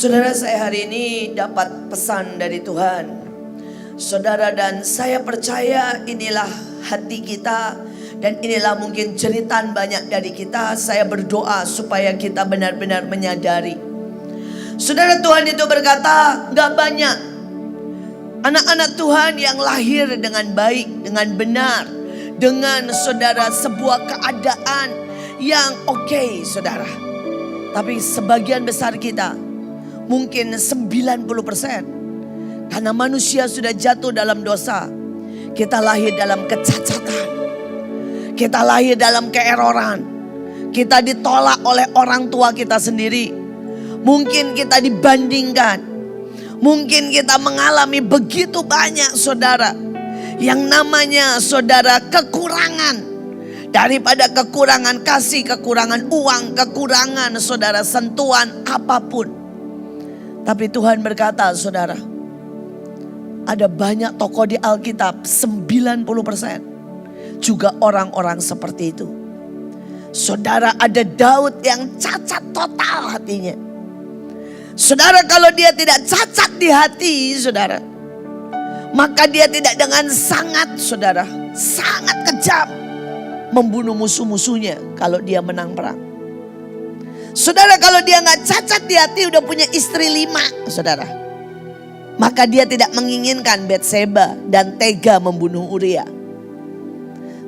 Saudara, saya hari ini dapat pesan dari Tuhan. Saudara, dan saya percaya inilah hati kita dan inilah mungkin jeritan banyak dari kita. Saya berdoa supaya kita benar-benar menyadari. Saudara, Tuhan itu berkata, gak banyak anak-anak Tuhan yang lahir dengan baik, dengan benar, dengan saudara sebuah keadaan yang oke, saudara. Tapi sebagian besar kita, mungkin 90%, karena manusia sudah jatuh dalam dosa. Kita lahir dalam kecacatan, kita lahir dalam keeroran, kita ditolak oleh orang tua kita sendiri. Mungkin kita dibandingkan, mungkin kita mengalami begitu banyak, saudara, yang namanya saudara kekurangan. Daripada kekurangan kasih, kekurangan uang, kekurangan saudara sentuhan apapun. Tapi Tuhan berkata, saudara, ada banyak tokoh di Alkitab, 90% juga orang-orang seperti itu. Saudara, ada Daud yang cacat total hatinya. Saudara, kalau dia tidak cacat di hati, saudara, maka dia tidak dengan sangat, saudara, sangat kejam membunuh musuh-musuhnya kalau dia menang perang. Saudara, kalau dia gak cacat di hati, udah punya istri 5, saudara, maka dia tidak menginginkan Batseba dan tega membunuh Uria.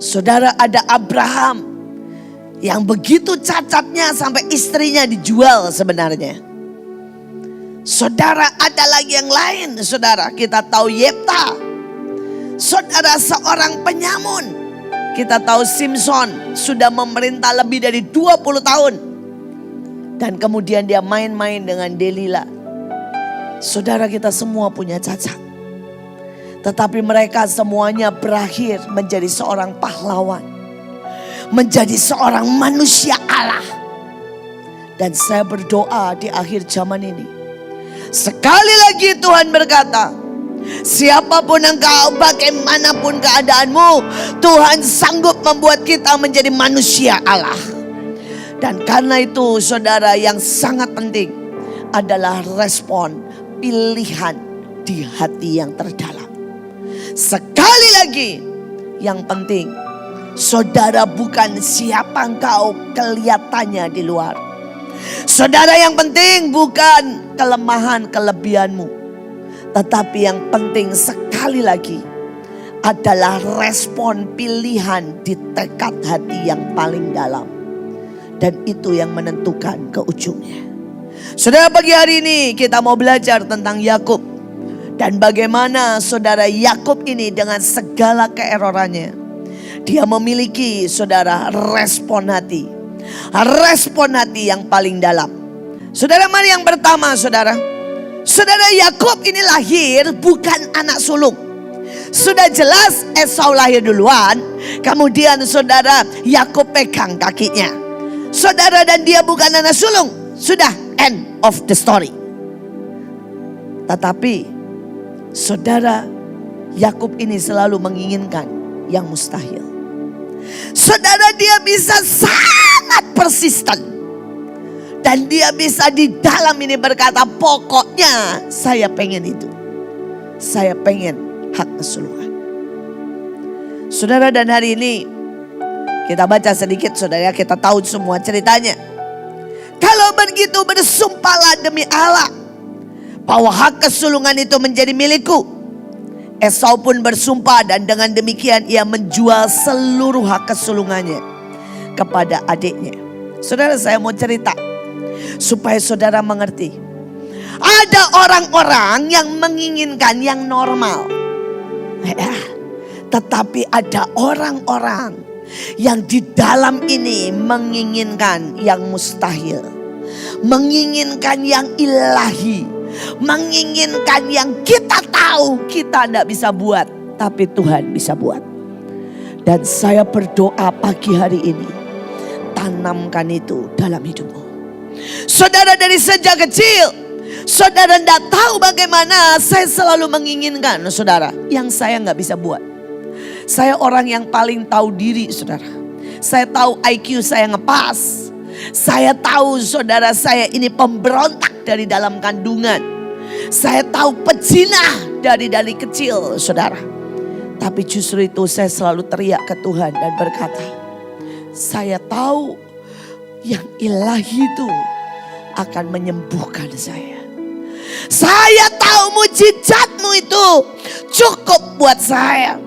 Saudara, ada Abraham yang begitu cacatnya sampai istrinya dijual sebenarnya. Saudara, ada lagi yang lain, saudara. Kita tahu Yefta, saudara, seorang penyamun. Kita tahu Simpson sudah memerintah lebih dari 20 tahun. Dan kemudian dia main-main dengan Delila. Saudara, kita semua punya cacat. Tetapi mereka semuanya berakhir menjadi seorang pahlawan, menjadi seorang manusia Allah. Dan saya berdoa di akhir zaman ini, sekali lagi Tuhan berkata, siapapun engkau, bagaimanapun keadaanmu, Tuhan sanggup membuat kita menjadi manusia Allah. Dan karena itu, saudara, yang sangat penting adalah respon pilihan di hati yang terdalam. Sekali lagi, yang penting, saudara, bukan siapa engkau kelihatannya di luar. Saudara, yang penting bukan kelemahan kelebihanmu, tetapi yang penting sekali lagi adalah respon pilihan di tekad hati yang paling dalam. Dan itu yang menentukan ke ujungnya. Saudara, pagi hari ini kita mau belajar tentang Yakub. Dan bagaimana saudara Yakub ini dengan segala keerorannya, dia memiliki, saudara, respon hati. Respon hati yang paling dalam. Saudara, mari yang pertama, saudara. Saudara, Yakub ini lahir bukan anak sulung. Sudah jelas Esau lahir duluan, kemudian saudara Yakub pegang kakinya. Saudara, dan dia bukan anak sulung. Sudah, end of the story. Tetapi saudara, Yakub ini selalu menginginkan yang mustahil. Saudara, dia bisa sangat persisten. Dan dia bisa di dalam ini berkata, pokoknya saya pengen itu. Saya pengen hak kesulungan. Saudara, dan hari ini kita baca sedikit, saudara, kita tahu semua ceritanya. Kalau begitu bersumpahlah demi Allah bahwa hak kesulungan itu menjadi milikku. Esau pun bersumpah dan dengan demikian ia menjual seluruh hak kesulungannya kepada adiknya. Saudara, saya mau cerita supaya saudara mengerti. Ada orang-orang yang menginginkan yang normal. Tetapi ada orang-orang yang di dalam ini menginginkan yang mustahil, menginginkan yang ilahi, menginginkan yang kita tahu kita tidak bisa buat, tapi Tuhan bisa buat. Dan saya berdoa pagi hari ini, tanamkan itu dalam hidupmu. Saudara, dari sejak kecil, saudara tidak tahu bagaimana saya selalu menginginkan, saudara, yang saya nggak bisa buat. Saya orang yang paling tahu diri, saudara. Saya tahu IQ saya ngepas. Saya tahu, saudara, saya ini pemberontak. dari dalam kandungan. Saya tahu pezina dari kecil, saudara. Tapi justru itu saya selalu teriak ke Tuhan dan berkata, saya tahu yang ilahi itu akan menyembuhkan saya. Saya tahu mujizatmu itu cukup buat saya.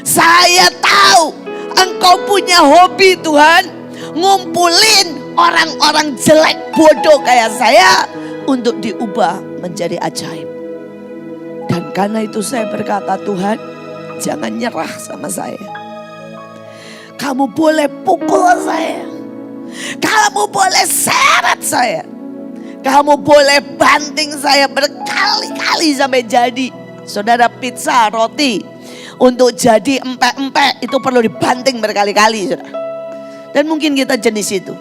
Saya tahu Engkau punya hobi Tuhan, ngumpulin orang-orang jelek bodoh kayak saya untuk diubah menjadi ajaib. Dan karena itu saya berkata, Tuhan, jangan nyerah sama saya. Kamu boleh pukul saya, kamu boleh seret saya, kamu boleh banting saya berkali-kali sampai jadi. Saudara, pizza, roti untuk jadi empek-empek itu perlu dibanting berkali-kali, saudara. Dan mungkin kita jenis itu.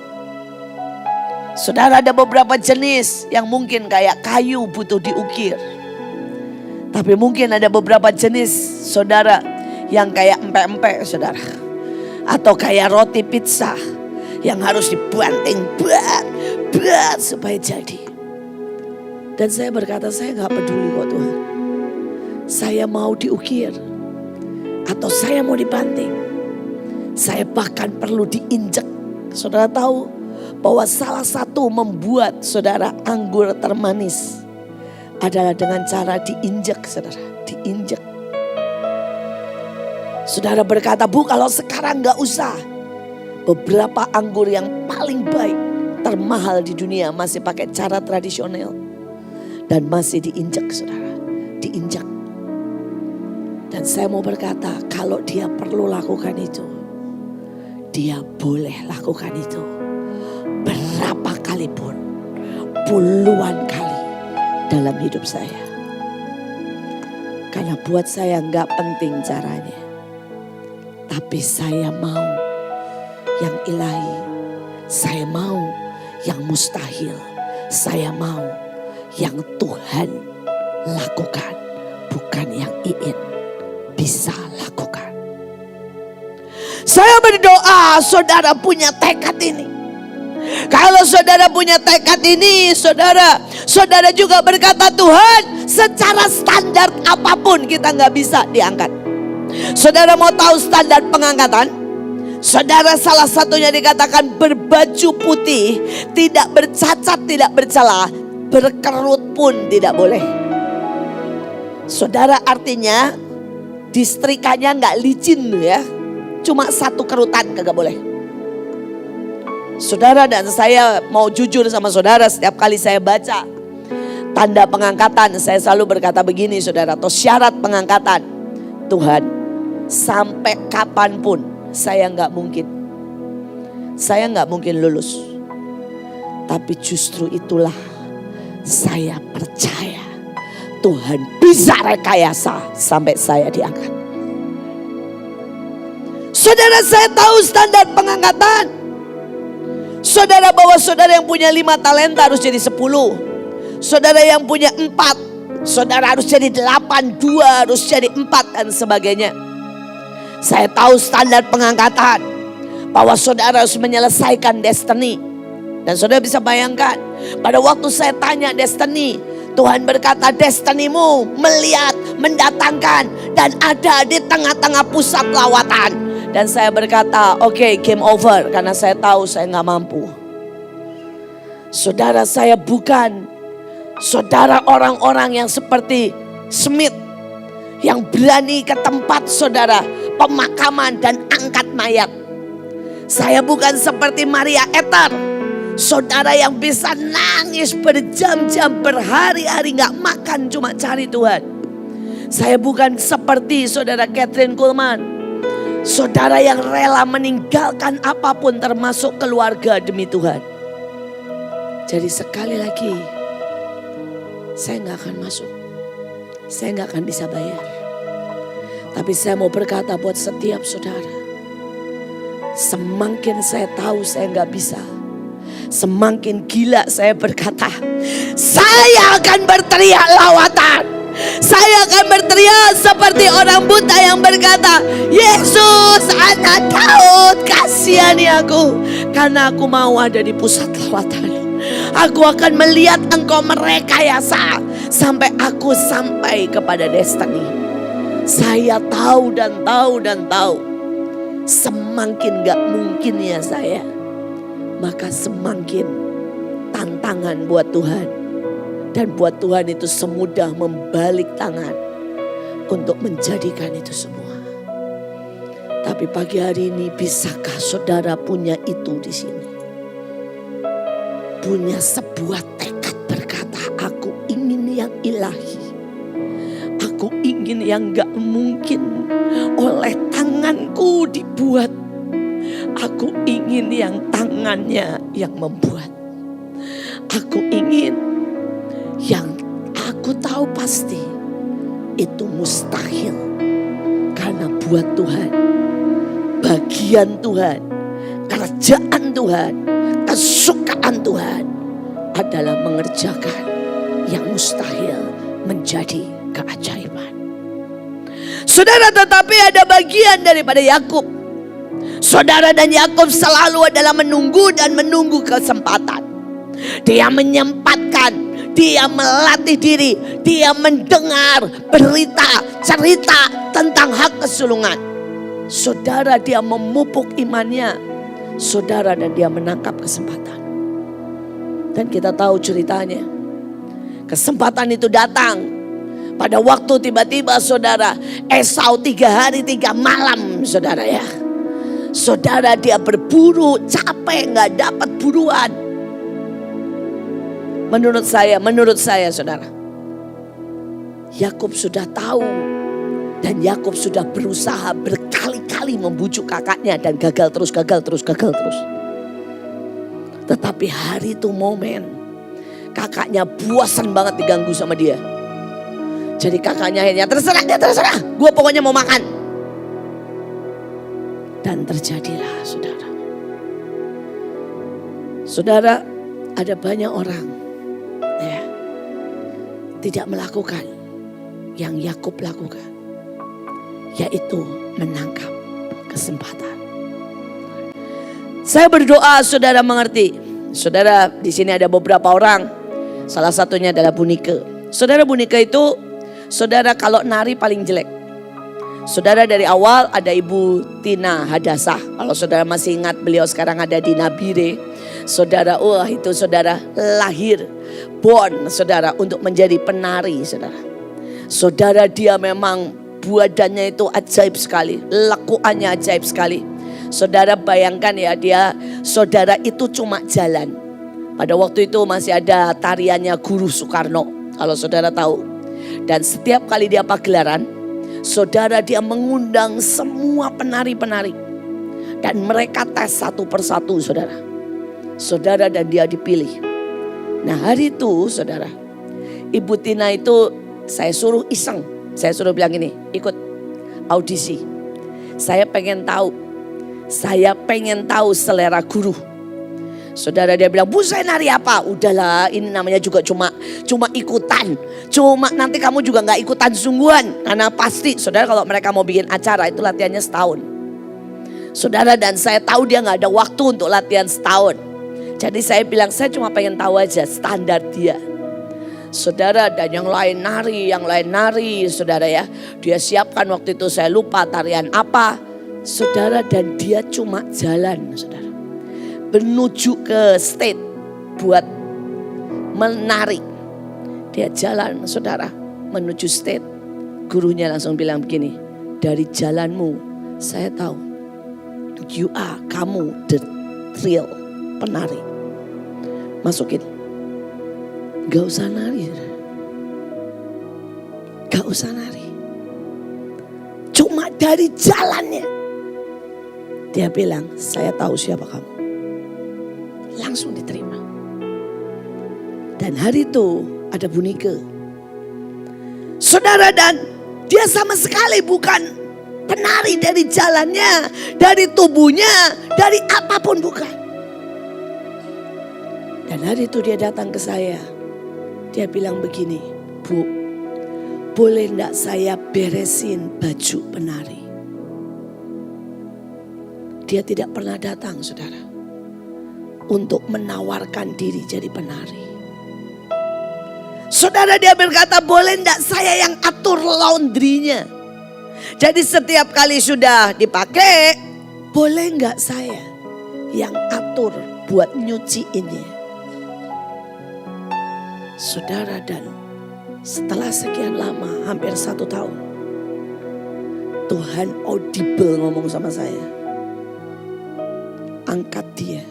Saudara, ada beberapa jenis yang mungkin kayak kayu butuh diukir. Tapi mungkin ada beberapa jenis, saudara, yang kayak empek-empek, saudara. Atau kayak roti pizza yang harus dibanting berat supaya jadi. Dan saya berkata, saya gak peduli kok Tuhan. Saya mau diukir atau saya mau dibanting. Saya bahkan perlu diinjek. Saudara tahu bahwa salah satu membuat saudara anggur termanis adalah dengan cara diinjek, saudara. Diinjek. Saudara berkata, Bu, kalau sekarang gak usah. Beberapa anggur yang paling baik, termahal di dunia masih pakai cara tradisional. Dan masih diinjak, saudara. Diinjak. Dan saya mau berkata, kalau dia perlu lakukan itu, dia boleh lakukan itu. Berapa kali pun, puluhan kali dalam hidup saya. Karena buat saya gak penting caranya. Tapi saya mau yang ilahi. Saya mau yang mustahil. Saya mau yang Tuhan lakukan, bukan yang Iin bisa lakukan. Saya berdoa saudara punya tekad ini. Kalau saudara punya tekad ini, saudara juga berkata, Tuhan, secara standar apapun kita gak bisa diangkat. Saudara mau tahu standar pengangkatan? Saudara, salah satunya dikatakan berbaju putih, tidak bercacat, tidak bercela, berkerut pun tidak boleh. Saudara, artinya distrikanya nggak licin ya, cuma satu kerutan kagak boleh. Saudara, dan saya mau jujur sama saudara, setiap kali saya baca tanda pengangkatan, saya selalu berkata begini, saudara, atau syarat pengangkatan, Tuhan, sampai kapanpun saya nggak mungkin lulus. Tapi justru itulah saya percaya Tuhan bisa rekayasa sampai saya diangkat. Saudara, saya tahu standar pengangkatan. Saudara, bahwa saudara yang punya 5 talenta harus jadi 10. Saudara yang punya 4, saudara harus jadi 8, 2 harus jadi 4 dan sebagainya. Saya tahu standar pengangkatan, bahwa saudara harus menyelesaikan destiny. Dan saudara bisa bayangkan, pada waktu saya tanya destiny, Tuhan berkata, destinimu melihat, mendatangkan, dan ada di tengah-tengah pusat lawatan. Dan saya berkata, oke, game over, karena saya tahu saya gak mampu. Saudara, saya bukan saudara orang-orang yang seperti Smith, yang berani ke tempat saudara pemakaman dan angkat mayat. Saya bukan seperti Maria Ether, saudara yang bisa nangis berjam-jam, berhari-hari gak makan, cuma cari Tuhan. Saya bukan seperti saudara Catherine Kuhlman, saudara yang rela meninggalkan apapun termasuk keluarga demi Tuhan. Jadi sekali lagi, saya gak akan masuk. Saya gak akan bisa bayar. Tapi saya mau berkata buat setiap saudara, semakin saya tahu saya gak bisa, semakin gila saya berkata, saya akan berteriak lawatan. Saya akan berteriak seperti orang buta yang berkata, Yesus, anak Daud, kasihani aku, karena aku mau ada di pusat lawatan. Aku akan melihat engkau merekayasa sampai aku sampai kepada destiny. Saya tahu dan tahu dan tahu. Semakin gak mungkin ya saya, maka semakin tantangan buat Tuhan. Dan buat Tuhan itu semudah membalik tangan untuk menjadikan itu semua. Tapi pagi hari ini bisakah saudara punya itu di sini? Punya sebuah tekad berkata, aku ingin yang ilahi. Aku ingin yang gak mungkin oleh tanganku dibuat. Aku ingin yang tangannya yang membuat. Aku ingin yang aku tahu pasti itu mustahil. Karena buat Tuhan, bagian Tuhan, kerjaan Tuhan, kesukaan Tuhan adalah mengerjakan yang mustahil menjadi keajaiban. Saudara, tetapi ada bagian daripada Yakub. Saudara dan Yakub selalu adalah menunggu dan menunggu kesempatan. Dia menyempatkan, dia melatih diri, dia mendengar berita, cerita tentang hak kesulungan. Saudara, dia memupuk imannya. Saudara, dan dia menangkap kesempatan. Dan kita tahu ceritanya. Kesempatan itu datang pada waktu tiba-tiba saudara, Esau 3 hari 3 malam saudara ya. Saudara, dia berburu, capek, gak dapat buruan. Menurut saya saudara, Yakub sudah tahu. Dan Yakub sudah berusaha berkali-kali membujuk kakaknya dan gagal terus. Tetapi hari itu momen kakaknya bosan banget diganggu sama dia. Jadi kakaknya akhirnya terserah, gue pokoknya mau makan. Dan terjadilah saudara. Saudara, ada banyak orang ya, tidak melakukan yang Yakub lakukan. Yaitu menangkap kesempatan. Saya berdoa saudara mengerti. Saudara, di sini ada beberapa orang. Salah satunya adalah Bunike. Saudara, Bunike itu saudara kalau nari paling jelek. Saudara, dari awal ada Ibu Tina Hadasah. Kalau saudara masih ingat, beliau sekarang ada di Nabire. Saudara, itu saudara lahir, born saudara untuk menjadi penari saudara. Saudara, dia memang badannya itu ajaib sekali, lekuannya ajaib sekali. Saudara bayangkan ya, saudara itu cuma jalan. Pada waktu itu masih ada tariannya Guru Soekarno, kalau saudara tahu. Dan setiap kali dia pagelaran, saudara, dia mengundang semua penari-penari. Dan mereka tes satu persatu saudara. Saudara, dan dia dipilih. Nah hari itu saudara, Ibu Tina itu saya suruh iseng. Saya suruh bilang gini, ikut audisi. Saya pengen tahu selera guru. Saudara, dia bilang, Bu saya nari apa? Udahlah, ini namanya juga cuma ikutan. Cuma nanti kamu juga gak ikutan sungguhan. Karena pasti, saudara, kalau mereka mau bikin acara itu latihannya setahun. Saudara, dan saya tahu dia gak ada waktu untuk latihan setahun. Jadi saya bilang, saya cuma pengen tahu aja standar dia. Saudara, dan yang lain nari, saudara ya. Dia siapkan waktu itu, saya lupa tarian apa. Saudara, dan dia cuma jalan, saudara. Menuju ke stage buat menari. Dia jalan, saudara, menuju stage. Gurunya langsung bilang begini, dari jalanmu saya tahu, kamu the real penari. Masukin. Gak usah nari. Cuma dari jalannya. Dia bilang, saya tahu siapa kamu. Langsung diterima. Dan hari itu ada Bunike. Saudara, dan dia sama sekali bukan penari dari jalannya, dari tubuhnya, dari apapun bukan. Dan hari itu dia datang ke saya. Dia bilang begini, Bu, boleh enggak saya beresin baju penari? Dia tidak pernah datang, saudara. untuk menawarkan diri jadi penari. Saudara, dia berkata, boleh enggak saya yang atur laundrynya? Jadi setiap kali sudah dipakai, boleh enggak saya yang atur buat nyuciinnya? Saudara, dan setelah sekian lama, hampir 1 tahun, Tuhan audible ngomong sama saya. Angkat dia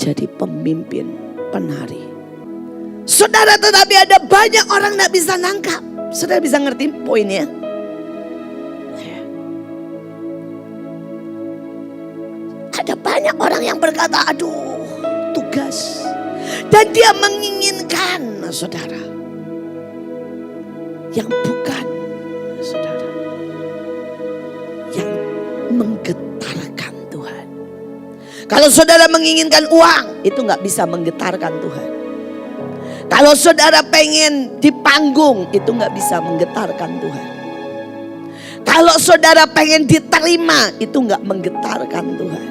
jadi pemimpin penari. Saudara, tetapi ada banyak orang gak bisa nangkap. Saudara bisa ngerti poinnya? Ada banyak orang yang berkata, aduh tugas. Dan dia menginginkan, saudara, yang bukan, saudara, yang menggetarkan Tuhan. Kalau saudara menginginkan uang, itu gak bisa menggetarkan Tuhan. Kalau saudara pengen di panggung, itu gak bisa menggetarkan Tuhan. Kalau saudara pengen diterima, itu gak menggetarkan Tuhan.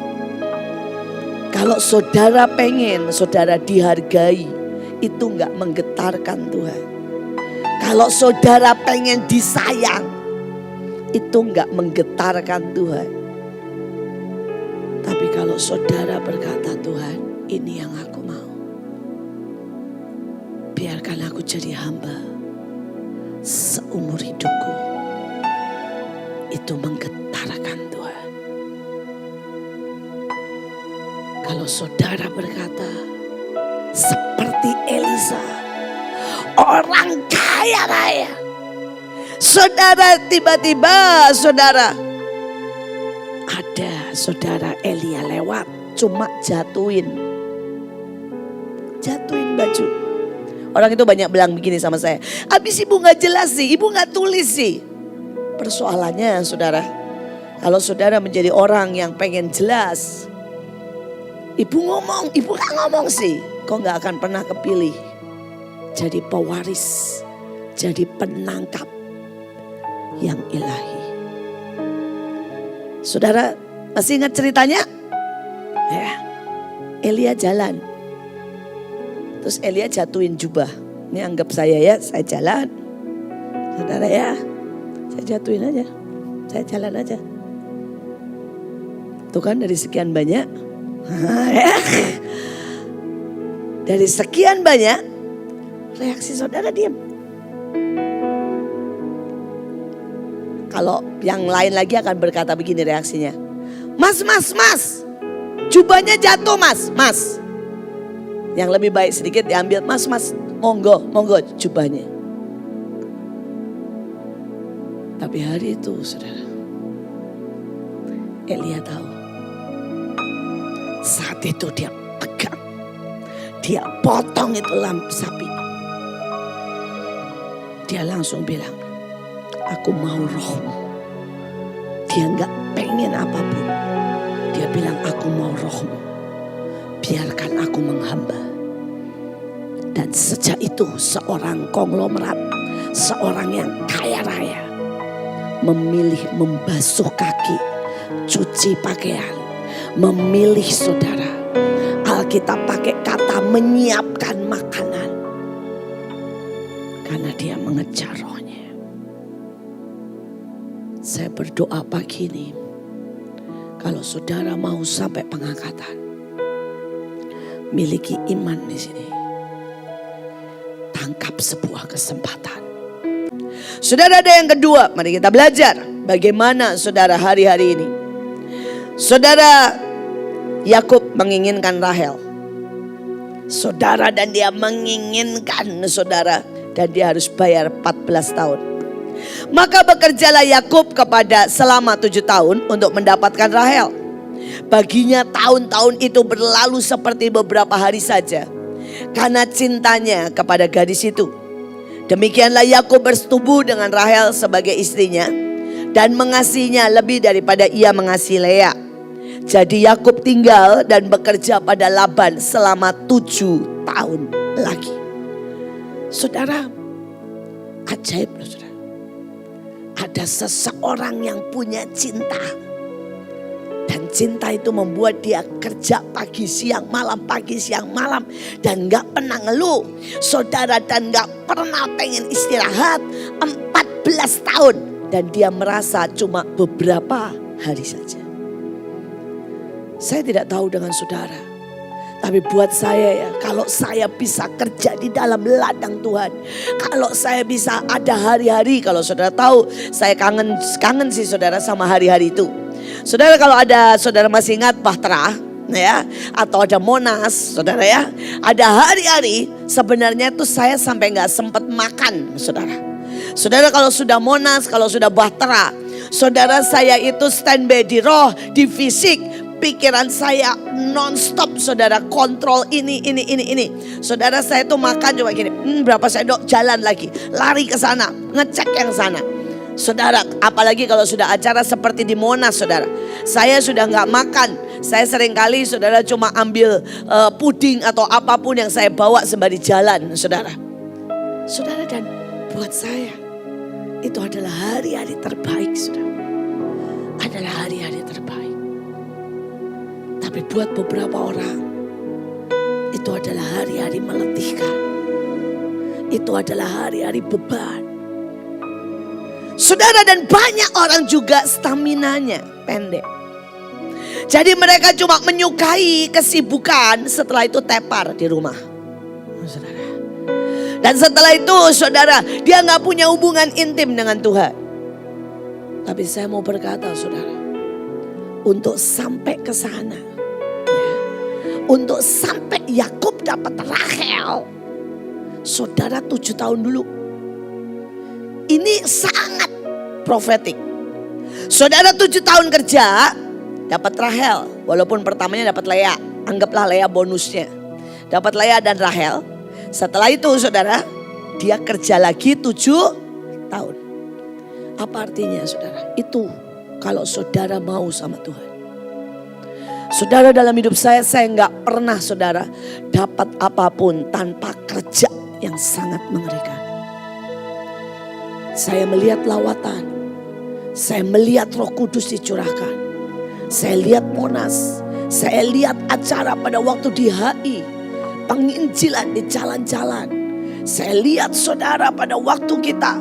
Kalau saudara pengen saudara dihargai, itu gak menggetarkan Tuhan. Kalau saudara pengen disayang, itu gak menggetarkan Tuhan. Tapi kalau saudara berkata, Tuhan, ini yang aku mau. Biarkan aku jadi hamba seumur hidupku. Itu menggetarkan Tuhan. Kalau saudara berkata, seperti Elisa, orang kaya raya. Saudara, tiba-tiba saudara, ada saudara Elia lewat, cuma jatuhin baju. Orang itu banyak bilang begini sama saya, habis ibu gak jelas sih, ibu gak tulis sih. Persoalannya saudara, kalau saudara menjadi orang yang pengen jelas, ibu ngomong, ibu gak ngomong sih, kau gak akan pernah kepilih jadi pewaris, jadi penangkap yang ilahi. Saudara masih ingat ceritanya? Ya, Elia jalan. Terus Elia jatuhin jubah. Ini anggap saya ya, saya jalan. Saudara ya, saya jatuhin aja. Saya jalan aja. Tuh kan dari sekian banyak. Dari sekian banyak, reaksi saudara diam. Kalau yang lain lagi akan berkata begini reaksinya. Mas, jubahnya jatuh mas. Yang lebih baik sedikit diambil, mas, monggo jubahnya. Tapi hari itu saudara, Elia tahu. Saat itu dia pegang, dia potong itu sapi. Dia langsung bilang, aku mau rohmu. Dia gak pengen apapun. Dia bilang, aku mau rohmu. Biarkan aku menghamba. Dan sejak itu seorang konglomerat, seorang yang kaya raya, memilih membasuh kaki, cuci pakaian, memilih saudara. Alkitab pakai kata menyiapkan makanan. Karena dia mengejar rohnya. Saya berdoa pagi ini, kalau saudara mau sampai pengangkatan, miliki iman di sini. Tangkap sebuah kesempatan. Saudara, ada yang kedua, mari kita belajar bagaimana saudara hari-hari ini. Saudara, Yakub menginginkan Rahel. Saudara, dan dia menginginkan saudara, dan dia harus bayar 14 tahun. Maka bekerjalah Yakub kepada selama 7 tahun untuk mendapatkan Rahel. Baginya tahun-tahun itu berlalu seperti beberapa hari saja, karena cintanya kepada gadis itu. Demikianlah Yakub bersetubuh dengan Rahel sebagai istrinya, dan mengasihinya lebih daripada ia mengasihi Lea. Jadi Yakub tinggal dan bekerja pada Laban selama 7 tahun lagi. Saudara, ajaib loh saudara. Ada seseorang yang punya cinta Dan cinta itu membuat dia kerja pagi siang malam dan gak pernah ngeluh. Saudara, dan gak pernah pengen istirahat 14 tahun. Dan dia merasa cuma beberapa hari saja. Saya tidak tahu dengan saudara. Tapi buat saya ya, kalau saya bisa kerja di dalam ladang Tuhan. Kalau saya bisa ada hari-hari, kalau saudara tahu saya kangen sih saudara sama hari-hari itu. Saudara, kalau ada saudara masih ingat Bahtera ya, atau ada Monas saudara ya. Ada hari-hari sebenarnya tuh saya sampai gak sempat makan saudara. Saudara, kalau sudah Monas, kalau sudah Bahtera, saudara, saya itu standby di roh, di fisik. Pikiran saya non-stop saudara, kontrol ini. Saudara, saya tuh makan coba gini, berapa sendok, jalan lagi, lari ke sana, ngecek yang sana. Saudara, apalagi kalau sudah acara seperti di Monas saudara, saya sudah gak makan. Saya seringkali saudara cuma ambil puding atau apapun yang saya bawa sembari jalan saudara. Saudara, dan buat saya itu adalah hari-hari terbaik saudara. Adalah hari-hari terbaik. Tapi buat beberapa orang itu adalah hari-hari meletihkan. Itu adalah hari-hari beban. Saudara, dan banyak orang juga staminanya pendek. Jadi mereka cuma menyukai kesibukan, setelah itu tepar di rumah. Saudara. Dan setelah itu saudara, dia gak punya hubungan intim dengan Tuhan. Tapi saya mau berkata saudara, untuk sampai ke sana, untuk sampai Yakub dapat Rahel, saudara 7 tahun dulu. Ini sangat profetik. Saudara 7 tahun kerja dapat Rahel. Walaupun pertamanya dapat Lea. Anggaplah Lea bonusnya. Dapat Lea dan Rahel. Setelah itu saudara, dia kerja lagi 7 tahun. Apa artinya saudara? Itu kalau saudara mau sama Tuhan. Saudara, dalam hidup saya gak pernah saudara dapat apapun tanpa kerja yang sangat mengerikan. Saya melihat lawatan. Saya melihat Roh Kudus dicurahkan. Saya lihat Monas. Saya lihat acara pada waktu di HI. Penginjilan di jalan-jalan. Saya lihat saudara pada waktu kita.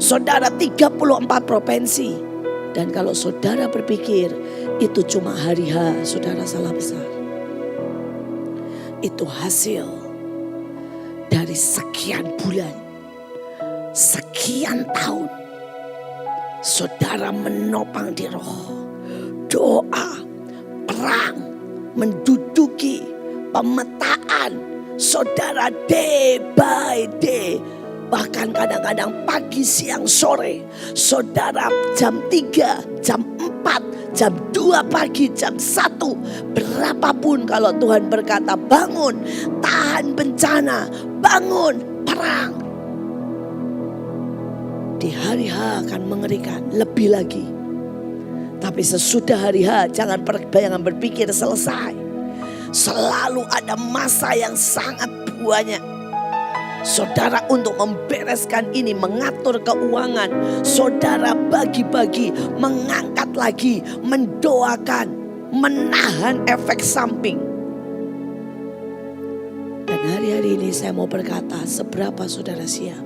Saudara 34 provinsi. Dan kalau saudara berpikir itu cuma hari H, saudara salah besar. Itu hasil dari sekian bulan, sekian tahun. Saudara menopang di roh, doa, perang, menduduki pemetaan. Saudara day by day. Bahkan kadang-kadang pagi, siang, sore. Saudara jam 3, jam 4, jam 2 pagi, jam 1. Berapapun kalau Tuhan berkata bangun, tahan bencana, bangun, perang. Di hari H akan mengerikan lebih lagi. Tapi sesudah hari H jangan berpikir selesai. Selalu ada masa yang sangat banyak. Saudara, untuk membereskan ini, mengatur keuangan. Saudara bagi-bagi, mengangkat lagi, mendoakan, menahan efek samping. Dan hari-hari ini saya mau berkata, seberapa saudara siap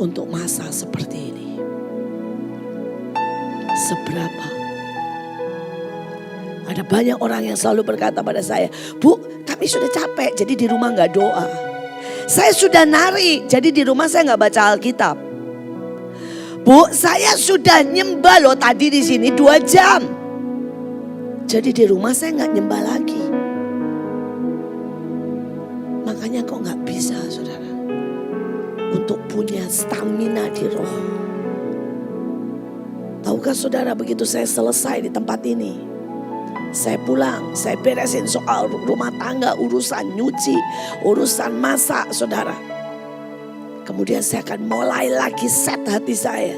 untuk masa seperti ini? Seberapa? Ada banyak orang yang selalu berkata pada saya, Bu, kami sudah capek, jadi di rumah gak doa. Saya sudah nari, jadi di rumah saya nggak baca Alkitab. Bu, saya sudah nyembah loh tadi di sini 2 jam. Jadi di rumah saya nggak nyembah lagi. Makanya kok nggak bisa saudara untuk punya stamina di roh. Tahukah saudara, begitu saya selesai di tempat ini, saya pulang, saya beresin soal rumah tangga, urusan nyuci, urusan masak saudara. Kemudian saya akan mulai lagi set hati saya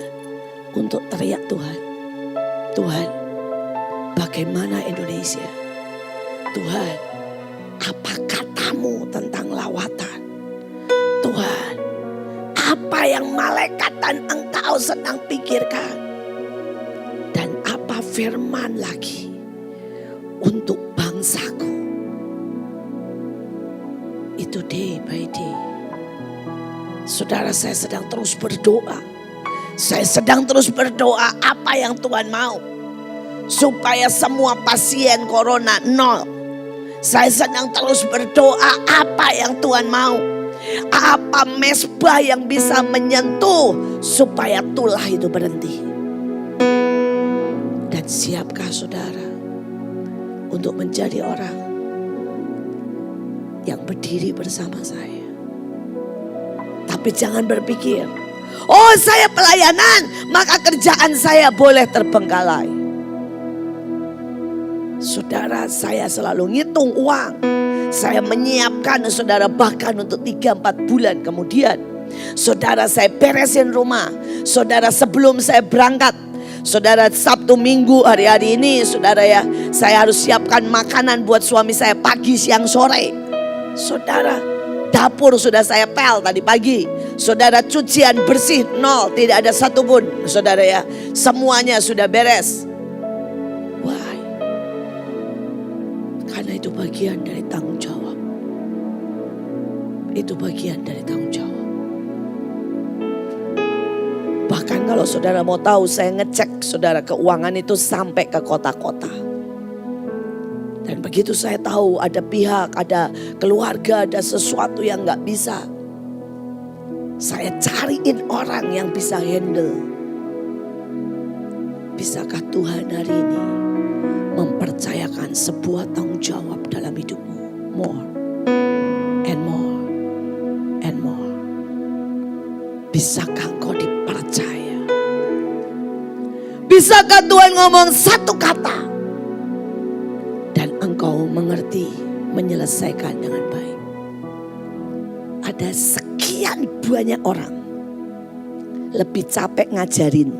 untuk teriak Tuhan. Tuhan, bagaimana Indonesia? Tuhan, apa katamu tentang lawatan? Tuhan, apa yang malaikat dan engkau sedang pikirkan? Dan apa firman lagi untuk bangsaku. Itu day by day. Saudara, saya sedang terus berdoa. Saya sedang terus berdoa apa yang Tuhan mau. Supaya semua pasien corona nol. Saya sedang terus berdoa apa yang Tuhan mau. Apa mesbah yang bisa menyentuh supaya tulah itu berhenti. Dan siapkah saudara untuk menjadi orang yang berdiri bersama saya? Tapi jangan berpikir, oh saya pelayanan maka kerjaan saya boleh terbengkalai. Saudara, saya selalu ngitung uang. Saya menyiapkan saudara bahkan untuk 3-4 bulan kemudian. Saudara, saya beresin rumah. Saudara, sebelum saya berangkat. Saudara, Sabtu Minggu hari-hari ini saudara ya, saya harus siapkan makanan buat suami saya pagi, siang, sore. Saudara, dapur sudah saya pel tadi pagi. Saudara, cucian bersih nol, tidak ada satupun. Saudara ya, semuanya sudah beres. Why? Karena itu bagian dari tanggung jawab. Itu bagian dari tanggung jawab. Bahkan kalau saudara mau tahu, saya ngecek saudara keuangan itu sampai ke kota-kota. Dan begitu saya tahu ada pihak, ada keluarga, ada sesuatu yang gak bisa, saya cariin orang yang bisa handle. Bisakah Tuhan hari ini mempercayakan sebuah tanggung jawab dalam hidupmu? More and more and more. Bisakah engkau dipercaya? Bisakah Tuhan ngomong satu kata dan engkau mengerti, menyelesaikan dengan baik? Ada sekian banyak orang lebih capek ngajarin,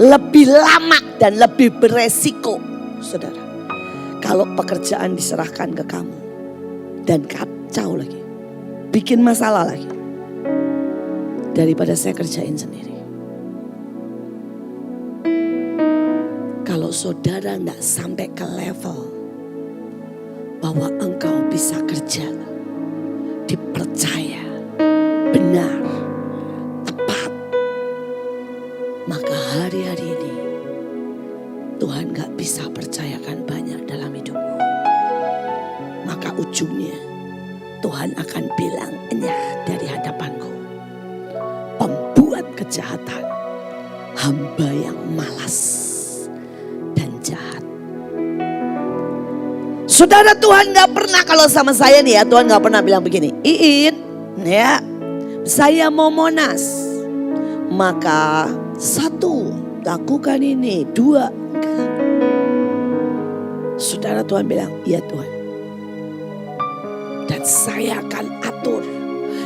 lebih lama dan lebih beresiko, saudara, kalau pekerjaan diserahkan ke kamu dan kacau lagi, bikin masalah lagi, daripada saya kerjain sendiri. Kalau saudara tidak sampai ke level bahwa engkau bisa kerja, dipercaya, benar, tepat, maka hari-hari ini Tuhan gak bisa percayakan banyak dalam hidupmu. Maka ujungnya Tuhan akan bilang, enyah dari hadapanku, pembuat kejahatan, hamba yang malas dan jahat. Saudara, Tuhan gak pernah, kalau sama saya nih ya, Tuhan gak pernah bilang begini, Iin ya, saya mau Monas, maka 1 lakukan ini, 2. Saudara, Tuhan bilang, iya Tuhan. Dan saya akan atur,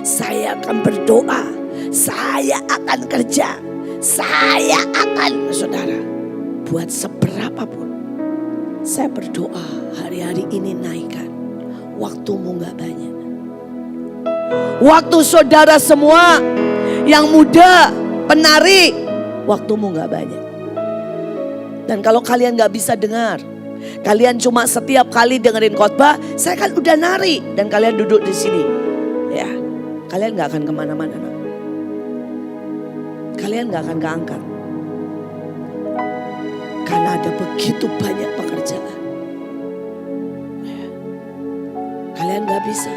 saya akan berdoa, saya akan kerja, saya akan, saudara, buat seberapapun. Saya berdoa hari-hari ini naikkan. Waktumu gak banyak. Waktu saudara semua yang muda, penari, waktumu gak banyak. Dan kalau kalian gak bisa dengar, kalian cuma setiap kali dengerin khotbah, saya kan udah nari dan kalian duduk di sini, ya, kalian gak akan kemana-mana. Kalian gak akan keangkat. Karena ada begitu banyak pekerjaan. Ya. Kalian gak bisa.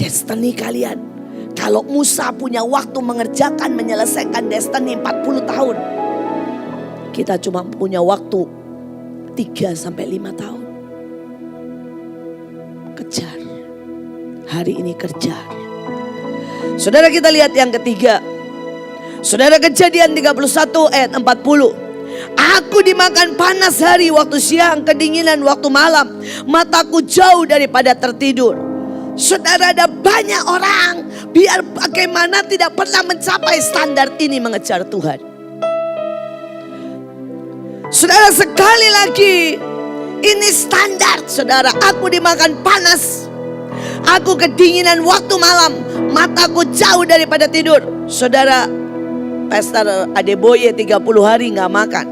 Destiny kalian. Kalau Musa punya waktu mengerjakan, menyelesaikan destiny 40 tahun. Kita cuma punya waktu 3-5 tahun. Kejar. Hari ini kejar. Saudara, kita lihat yang ketiga. Saudara, Kejadian 31 ayat 40. Aku dimakan panas hari waktu siang, kedinginan waktu malam. Mataku jauh daripada tertidur. Saudara, ada banyak orang biar bagaimana tidak pernah mencapai standar ini mengejar Tuhan. Saudara, sekali lagi ini standar, saudara. Aku dimakan panas, aku kedinginan waktu malam, mataku jauh daripada tidur. Saudara, Pastor Adeboye 30 hari nggak makan.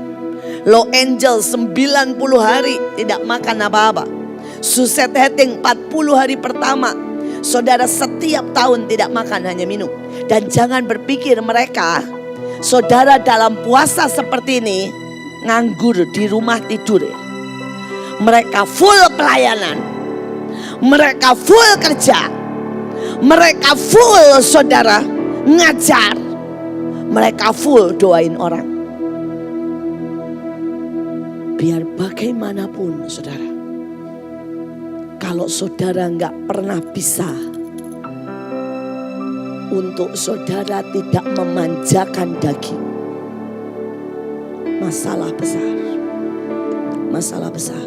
Low Angel 90 hari tidak makan apa-apa. Suset Heting 40 hari pertama. Saudara setiap tahun tidak makan, hanya minum. Dan jangan berpikir mereka, saudara dalam puasa seperti ini nganggur di rumah tidur. Mereka full pelayanan. Mereka full kerja. Mereka full saudara ngajar. Mereka full doain orang. Biar bagaimanapun saudara, kalau saudara nggak pernah bisa untuk saudara tidak memanjakan daging, masalah besar. Masalah besar.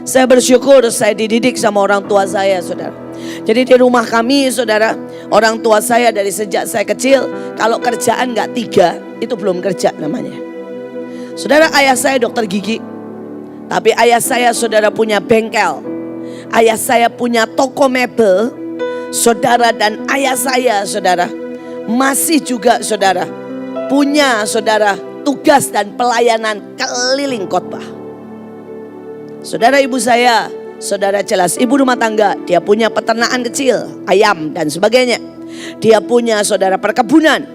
Saya bersyukur saya dididik sama orang tua saya, saudara. Jadi di rumah kami, saudara, orang tua saya dari sejak saya kecil, kalau kerjaan nggak 3, itu belum kerja namanya. Saudara, ayah saya dokter gigi, tapi ayah saya, saudara, punya bengkel. Ayah saya punya toko mebel, saudara, dan ayah saya, saudara, masih juga, saudara, punya, saudara, tugas dan pelayanan keliling khotbah. Saudara, ibu saya, saudara, jelas ibu rumah tangga, dia punya peternakan kecil, ayam dan sebagainya. Dia punya, saudara, perkebunan.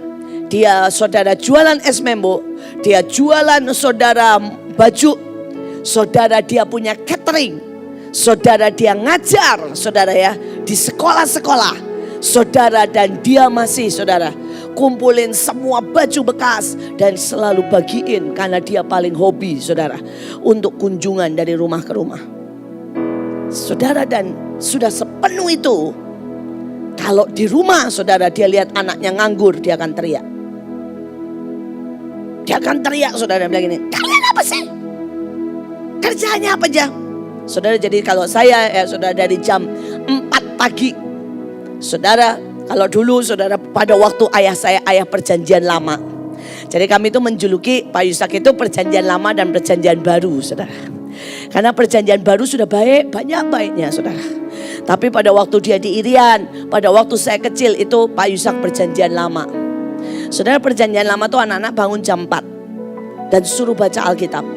Dia, saudara, jualan es membo. Dia jualan, saudara, baju. Saudara, dia punya catering. Saudara, dia ngajar, saudara, ya, di sekolah-sekolah. Saudara, dan dia masih, saudara, kumpulin semua baju bekas dan selalu bagiin karena dia paling hobi, saudara, untuk kunjungan dari rumah ke rumah. Saudara, dan sudah sepenuh itu, kalau di rumah, saudara, dia lihat anaknya nganggur, dia akan teriak. Dia akan teriak, saudara, bilang gini, kalian apa sih? Kerjanya apa aja? Saudara, jadi kalau saya, ya saudara, dari jam 4 pagi, saudara, kalau dulu, saudara, pada waktu ayah saya, ayah perjanjian lama. Jadi kami itu menjuluki Pak Yusak itu perjanjian lama dan perjanjian baru, saudara. Karena perjanjian baru sudah baik, banyak baiknya, saudara. Tapi pada waktu dia di Irian, pada waktu saya kecil itu Pak Yusak perjanjian lama. Saudara, perjanjian lama tuh anak-anak bangun jam 4 dan suruh baca Alkitab,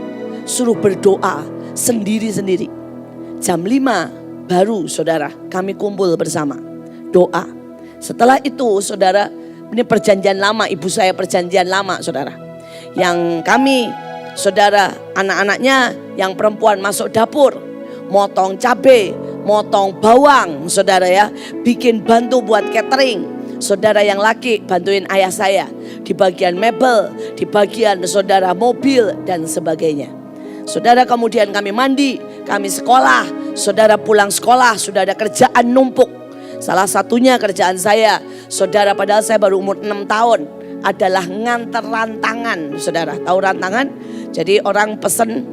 suruh berdoa sendiri-sendiri. Jam 5 baru, saudara, kami kumpul bersama doa. Setelah itu, saudara, ini perjanjian lama, ibu saya perjanjian lama, saudara. Yang kami, saudara, anak-anaknya yang perempuan masuk dapur, motong cabai, motong bawang, saudara, ya, bikin bantu buat catering. Saudara yang laki bantuin ayah saya di bagian mebel, di bagian, saudara, mobil dan sebagainya. Saudara, kemudian kami mandi, kami sekolah. Saudara, pulang sekolah sudah ada kerjaan numpuk. Salah satunya kerjaan saya, saudara, padahal saya baru umur 6 tahun, adalah nganter rantangan, saudara. Tahu rantangan? Jadi orang pesen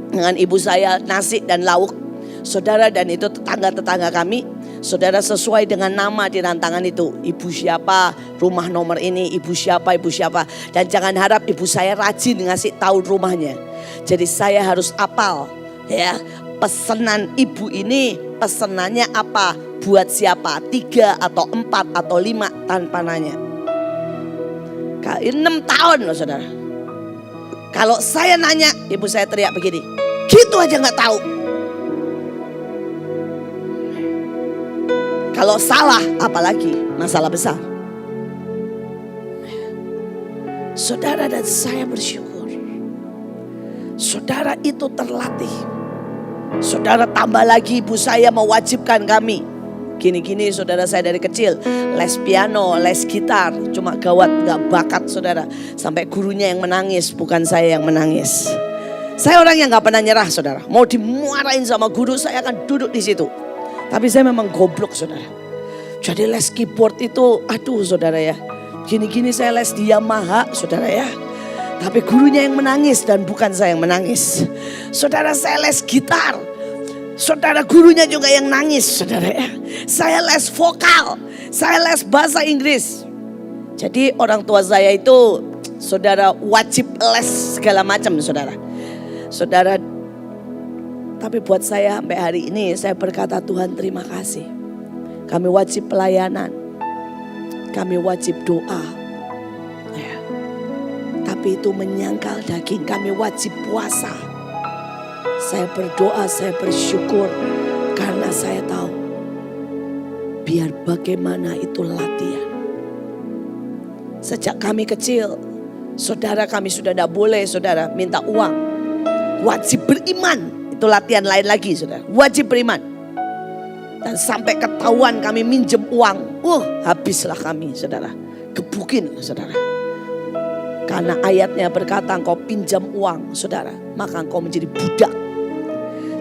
dengan ibu saya nasi dan lauk, saudara, dan itu tetangga-tetangga kami, saudara, sesuai dengan nama di rantangan itu. Ibu siapa, rumah nomor ini, ibu siapa, ibu siapa. Dan jangan harap ibu saya rajin ngasih tahu rumahnya. Jadi saya harus apal, ya, pesanan ibu ini, pesenannya apa, buat siapa, 3 atau 4 atau 5 tanpa nanya. 6 tahun loh, saudara. Kalau saya nanya, ibu saya teriak begini, gitu aja gak tahu. Kalau salah, apalagi masalah besar. Saudara, dan saya bersyukur, saudara, itu terlatih. Saudara, tambah lagi ibu saya mewajibkan kami. Gini-gini, saudara, saya dari kecil les piano, les gitar. Cuma gawat gak bakat, saudara. Sampai gurunya yang menangis, bukan saya yang menangis. Saya orang yang gak pernah nyerah, saudara. Mau dimuarain sama guru, saya akan duduk di situ. Tapi saya memang goblok, saudara. Jadi les keyboard itu, aduh, saudara, ya. Gini-gini saya les di Yamaha, saudara, ya. Tapi gurunya yang menangis dan bukan saya yang menangis. Saudara, saya les gitar. Saudara, gurunya juga yang nangis, saudara, ya. Saya les vokal, saya les bahasa Inggris. Jadi orang tua saya itu, saudara, wajib les segala macam, saudara. Saudara, tapi buat saya sampai hari ini saya berkata, Tuhan terima kasih. Kami wajib pelayanan, kami wajib doa. Tapi itu menyangkal daging, kami wajib puasa. Saya berdoa, saya bersyukur karena saya tahu biar bagaimana itu latihan. Sejak kami kecil, saudara kami sudah tidak boleh saudara minta uang. Wajib beriman, itu latihan lain lagi saudara. Wajib beriman. Dan sampai ketahuan kami minjem uang, habislah kami saudara. Gebukin saudara. Karena ayatnya berkata engkau pinjam uang saudara, maka engkau menjadi budak.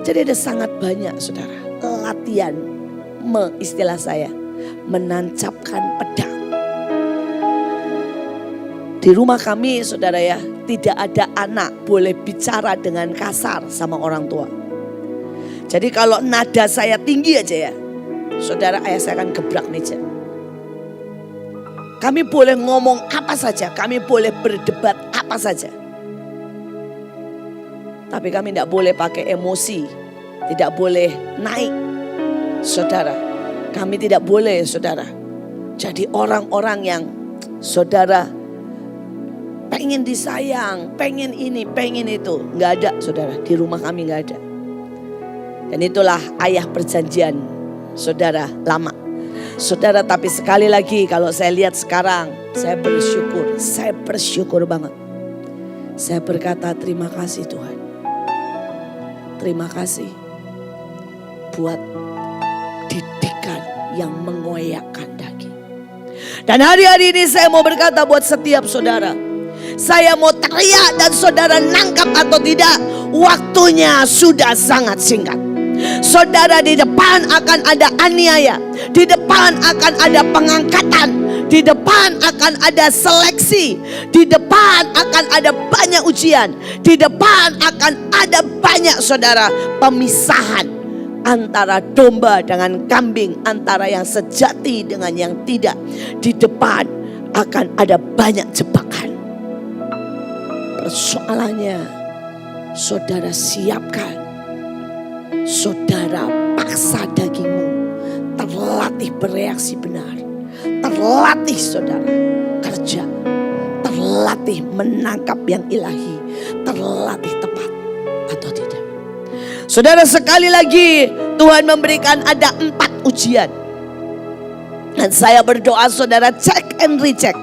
Jadi ada sangat banyak saudara latihan, istilah saya, menancapkan pedang. Di rumah kami saudara ya, tidak ada anak boleh bicara dengan kasar sama orang tua. Jadi kalau nada saya tinggi aja ya, saudara, ayah saya akan gebrak meja. Kami boleh ngomong apa saja, kami boleh berdebat apa saja. Tapi kami tidak boleh pakai emosi, tidak boleh naik. Saudara, kami tidak boleh saudara jadi orang-orang yang saudara pengen disayang, pengen ini, pengen itu. Nggak ada saudara, di rumah kami nggak ada. Dan itulah ayah perjanjian saudara lama. Saudara, tapi sekali lagi kalau saya lihat sekarang, saya bersyukur banget. Saya berkata terima kasih Tuhan. Terima kasih buat didikan yang mengoyakkan daging. Dan hari-hari ini saya mau berkata buat setiap saudara. Saya mau teriak dan saudara nangkap atau tidak, waktunya sudah sangat singkat. Saudara, di depan akan ada aniaya, di depan akan ada pengangkatan, di depan akan ada seleksi, di depan akan ada banyak ujian, di depan akan ada banyak saudara pemisahan antara domba dengan kambing, antara yang sejati dengan yang tidak. Di depan akan ada banyak jebakan. Persoalannya saudara siapkan. Saudara paksa dagingmu terlatih bereaksi benar, terlatih saudara kerja, terlatih menangkap yang ilahi, terlatih tepat atau tidak. Saudara, sekali lagi Tuhan memberikan ada 4 ujian. Dan saya berdoa saudara check and recheck.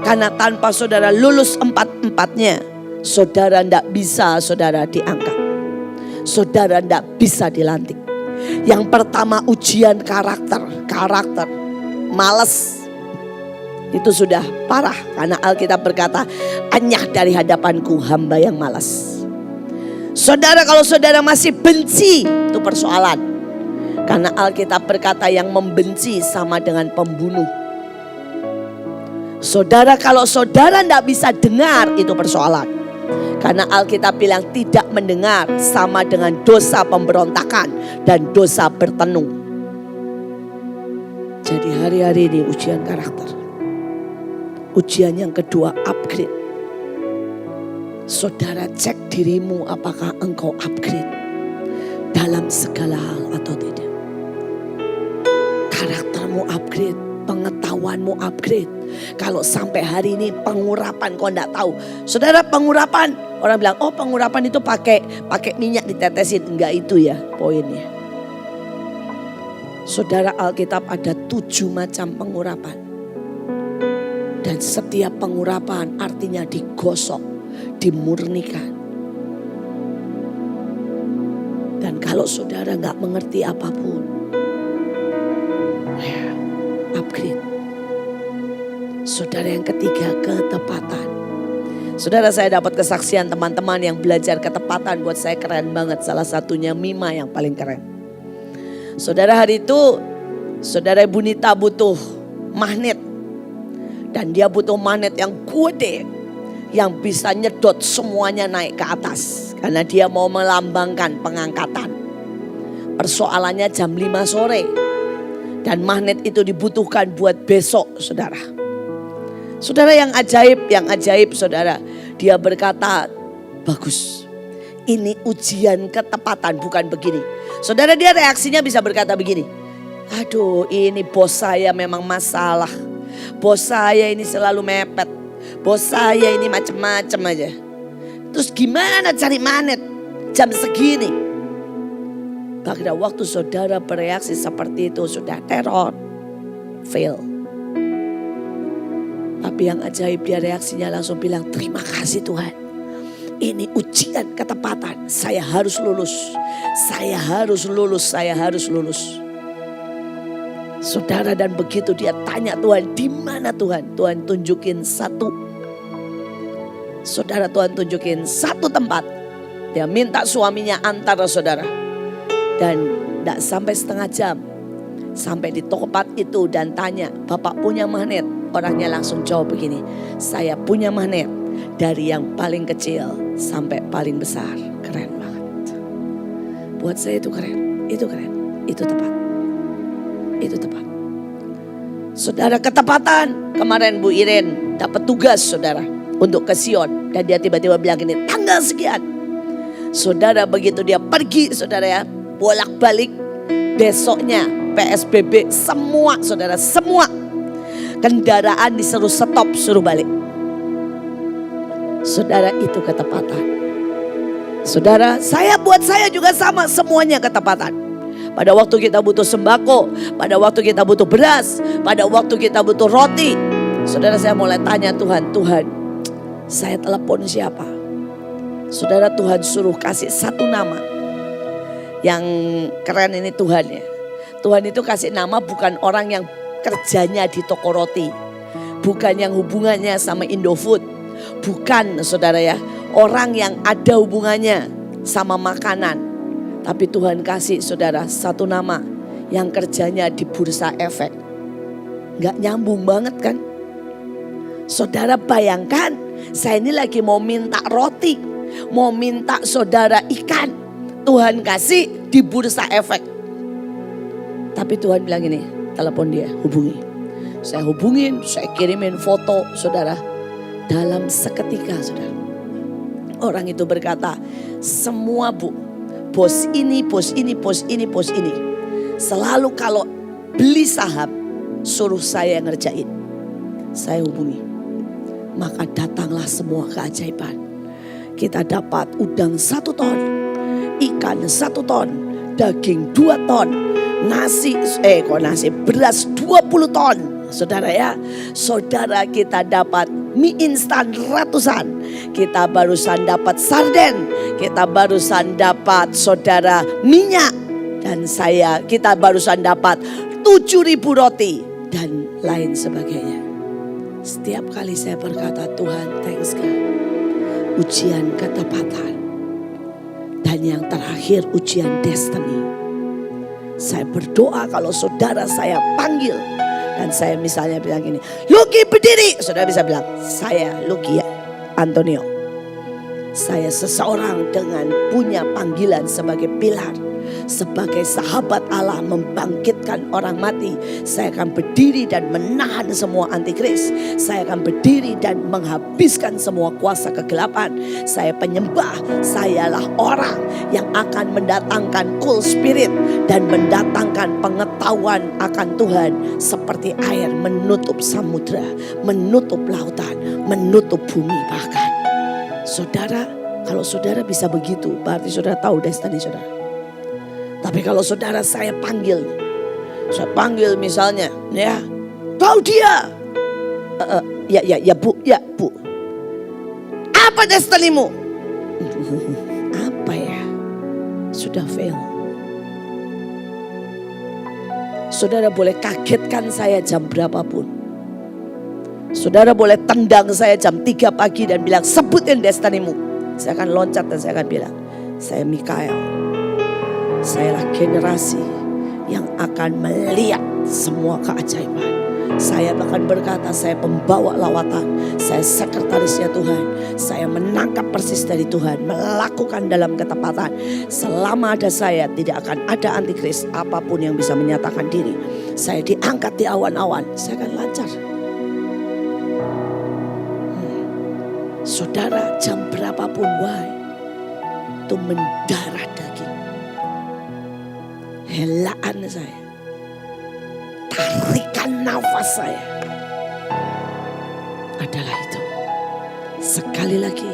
Karena tanpa saudara lulus 4-4-nya, saudara tidak bisa saudara diangkat. Saudara tidak bisa dilantik. Yang pertama ujian karakter. Malas. Itu sudah parah. Karena Alkitab berkata, anyah dari hadapanku hamba yang malas. Saudara, kalau saudara masih benci, itu persoalan. Karena Alkitab berkata yang membenci sama dengan pembunuh. Saudara, kalau saudara tidak bisa dengar, itu persoalan. Karena Alkitab bilang tidak mendengar sama dengan dosa pemberontakan dan dosa bertenung. Jadi hari-hari ini ujian karakter. Ujian yang kedua, upgrade. Saudara cek dirimu apakah engkau upgrade dalam segala hal atau tidak. Karaktermu upgrade, pengetahuanmu upgrade. Kalau sampai hari ini pengurapan kau enggak tahu. Saudara, pengurapan, orang bilang oh pengurapan itu pakai minyak ditetesin. Enggak, itu ya poinnya. Saudara, Alkitab ada 7 macam pengurapan. Dan setiap pengurapan artinya digosok, dimurnikan. Dan kalau saudara enggak mengerti apapun, upgrade. Saudara, yang ketiga, ketepatan. Saudara, saya dapat kesaksian teman-teman yang belajar ketepatan, buat saya keren banget. Salah satunya Mima yang paling keren. Saudara, hari itu saudara Ibu Nita butuh magnet. Dan dia butuh magnet yang gede, yang bisa nyedot semuanya naik ke atas. Karena dia mau melambangkan pengangkatan. Persoalannya jam 5 sore. Dan magnet itu dibutuhkan buat besok saudara. Saudara, yang ajaib saudara. Dia berkata, bagus. Ini ujian ketepatan, bukan begini. Saudara, dia reaksinya bisa berkata begini. Aduh, ini bos saya memang masalah. Bos saya ini selalu mepet. Bos saya ini macam-macam aja. Terus gimana cari manet jam segini? Pada waktu saudara bereaksi seperti itu sudah teror, fail. Tapi yang ajaib dia reaksinya langsung bilang, terima kasih Tuhan. Ini ujian ketepatan, saya harus lulus. Saya harus lulus, saya harus lulus. Saudara, dan begitu dia tanya Tuhan, di mana Tuhan? Tuhan tunjukin satu. Saudara, Tuhan tunjukin satu tempat. Dia minta suaminya antar saudara. Dan tidak sampai setengah jam. Sampai di tempat itu dan tanya, Bapak punya magnet? Orangnya langsung jawab begini, saya punya magnet. Dari yang paling kecil sampai paling besar. Keren banget. Buat saya itu keren. Itu keren. Itu tepat. Itu tepat. Saudara, ketepatan. Kemarin Bu Iren dapat tugas saudara untuk ke Sion. Dan dia tiba-tiba bilang gini, tanggal sekian. Saudara, begitu dia pergi saudara ya, bolak-balik. Besoknya PSBB semua saudara, semua kendaraan disuruh stop, suruh balik. Saudara, itu ketepatan. Saudara, buat saya juga sama, semuanya ketepatan. Pada waktu kita butuh sembako, pada waktu kita butuh beras, pada waktu kita butuh roti. Saudara, saya mulai tanya Tuhan, saya telepon siapa? Saudara, Tuhan suruh kasih satu nama. Yang keren ini Tuhan ya. Tuhan itu kasih nama bukan orang yang kerjanya di toko roti. Bukan yang hubungannya sama Indofood. Bukan saudara ya, orang yang ada hubungannya sama makanan. Tapi Tuhan kasih saudara satu nama yang kerjanya di bursa efek. Gak nyambung banget kan? Saudara bayangkan, saya ini lagi mau minta roti, mau minta saudara ikan. Tuhan kasih di bursa efek. Tapi Tuhan bilang ini, telepon dia, hubungi. Saya hubungin, saya kirimin foto saudara. Dalam seketika saudara, orang itu berkata, semua Bu, bos ini, bos ini, bos ini, bos ini. Selalu kalau beli saham, suruh saya ngerjain. Saya hubungi. Maka datanglah semua keajaiban. Kita dapat udang 1 ton, ikan 1 ton, daging 2 ton, beras 20 ton. Saudara ya, saudara kita dapat mie instan ratusan. Kita barusan dapat sarden. Kita barusan dapat saudara minyak. Dan kita barusan dapat 7.000 roti. Dan lain sebagainya. Setiap kali saya berkata, Tuhan thanks God. Ujian ketepatan. Dan yang terakhir ujian destiny. Saya berdoa kalau saudara saya panggil. Dan saya misalnya bilang gini, Lucky berdiri. Saudara bisa bilang, saya Lucky Antonio. Saya seseorang dengan punya panggilan sebagai pilar. Sebagai sahabat Allah membangkitkan orang mati. Saya akan berdiri dan menahan semua antikris. Saya akan berdiri dan menghabiskan semua kuasa kegelapan. Saya penyembah. Sayalah orang yang akan mendatangkan cool spirit. Dan mendatangkan pengetahuan akan Tuhan. Seperti air menutup samudra. Menutup lautan. Menutup bumi bahkan. Saudara, kalau saudara bisa begitu, berarti saudara tahu destiny saudara. Tapi kalau saudara saya panggil misalnya, ya, Claudia, ya bu, apa destinimu? Apa ya? Sudah fail. Saudara boleh kagetkan saya jam berapapun. Saudara boleh tendang saya jam 3 pagi dan bilang sebutin destinimu. Saya akan loncat dan saya akan bilang, saya Mikael. Sayalah generasi yang akan melihat semua keajaiban. Saya bahkan berkata, saya pembawa lawatan. Saya sekretarisnya Tuhan. Saya menangkap persis dari Tuhan. Melakukan dalam ketepatan. Selama ada saya, tidak akan ada antikris apapun yang bisa menyatakan diri. Saya diangkat di awan-awan. Saya akan lancar. Saudara, jam berapapun why itu mendarah daging. Helaan saya, tarikan nafas saya adalah itu. Sekali lagi,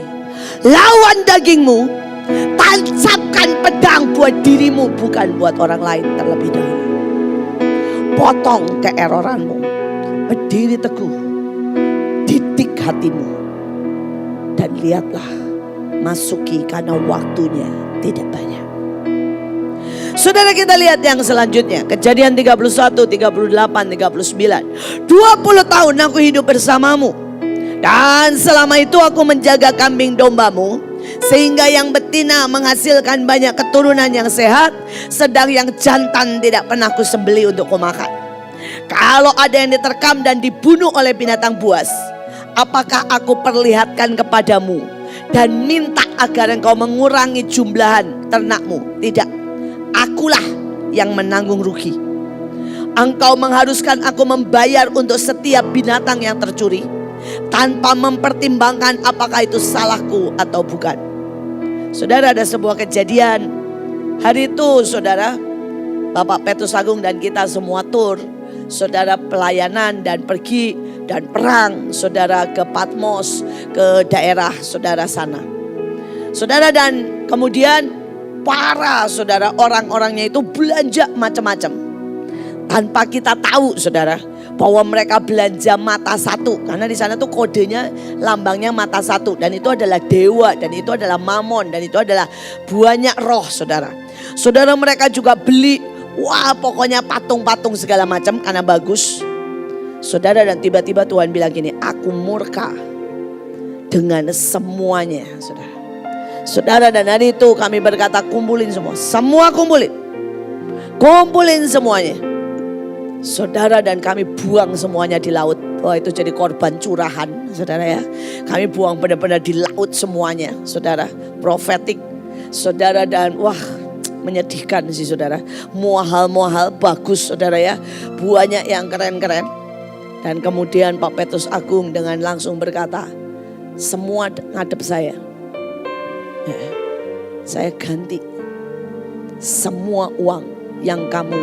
lawan dagingmu, tancapkan pedang buat dirimu, bukan buat orang lain terlebih dahulu. Potong keeroranmu, berdiri teguh, didik hatimu, dan lihatlah, masuki karena waktunya tidak banyak. Saudara, kita lihat yang selanjutnya. Kejadian 31, 38, 39. 20 tahun aku hidup bersamamu, dan selama itu aku menjaga kambing dombamu, sehingga yang betina menghasilkan banyak keturunan yang sehat, sedang yang jantan tidak pernah kusembeli untuk kumakan. Kalau ada yang diterkam dan dibunuh oleh binatang buas, apakah aku perlihatkan kepadamu dan minta agar engkau mengurangi jumlahan ternakmu? Tidak. Akulah yang menanggung rugi. Engkau mengharuskan aku membayar untuk setiap binatang yang tercuri, tanpa mempertimbangkan apakah itu salahku atau bukan. Saudara, ada sebuah kejadian. Hari itu saudara, Bapak Petrus Agung dan kita semua tur, saudara, pelayanan dan pergi dan perang, saudara, ke Patmos, ke daerah saudara sana. Saudara, dan kemudian para saudara orang-orangnya itu belanja macam-macam. Tanpa kita tahu saudara, bahwa mereka belanja mata satu. Karena di sana tuh kodenya, lambangnya mata satu. Dan itu adalah dewa, dan itu adalah mamon, dan itu adalah banyak roh saudara. Saudara, mereka juga beli, wah pokoknya patung-patung segala macam karena bagus. Saudara, dan tiba-tiba Tuhan bilang gini, aku murka dengan semuanya saudara. Saudara, dan hari itu kami berkata kumpulin semua kumpulin semuanya. Saudara, dan kami buang semuanya di laut. Wah, itu jadi korban curahan saudara ya. Kami buang benar-benar di laut semuanya saudara. Profetik saudara, dan wah menyedihkan sih saudara. Muahal bagus saudara ya. Banyak yang keren-keren. Dan kemudian Pak Petrus Agung dengan langsung berkata, semua ngadep saya. Saya ganti semua uang yang kamu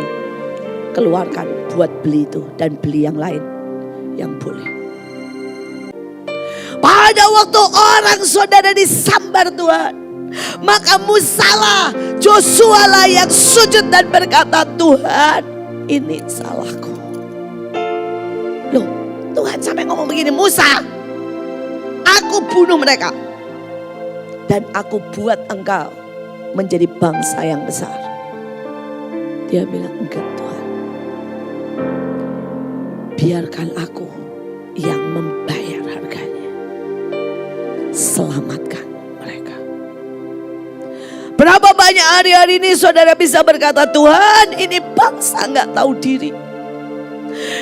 keluarkan buat beli itu, dan beli yang lain yang boleh. Pada waktu orang saudara disambar Tuhan, maka Musalah, Joshua lah yang sujud dan berkata, Tuhan ini salahku. Loh, Tuhan sampai ngomong begini, Musa, aku bunuh mereka dan aku buat engkau menjadi bangsa yang besar. Dia bilang, enggak Tuhan, biarkan aku yang membayar harganya. Selamatkan mereka. Berapa banyak hari-hari ini saudara bisa berkata, Tuhan ini bangsa enggak tahu diri.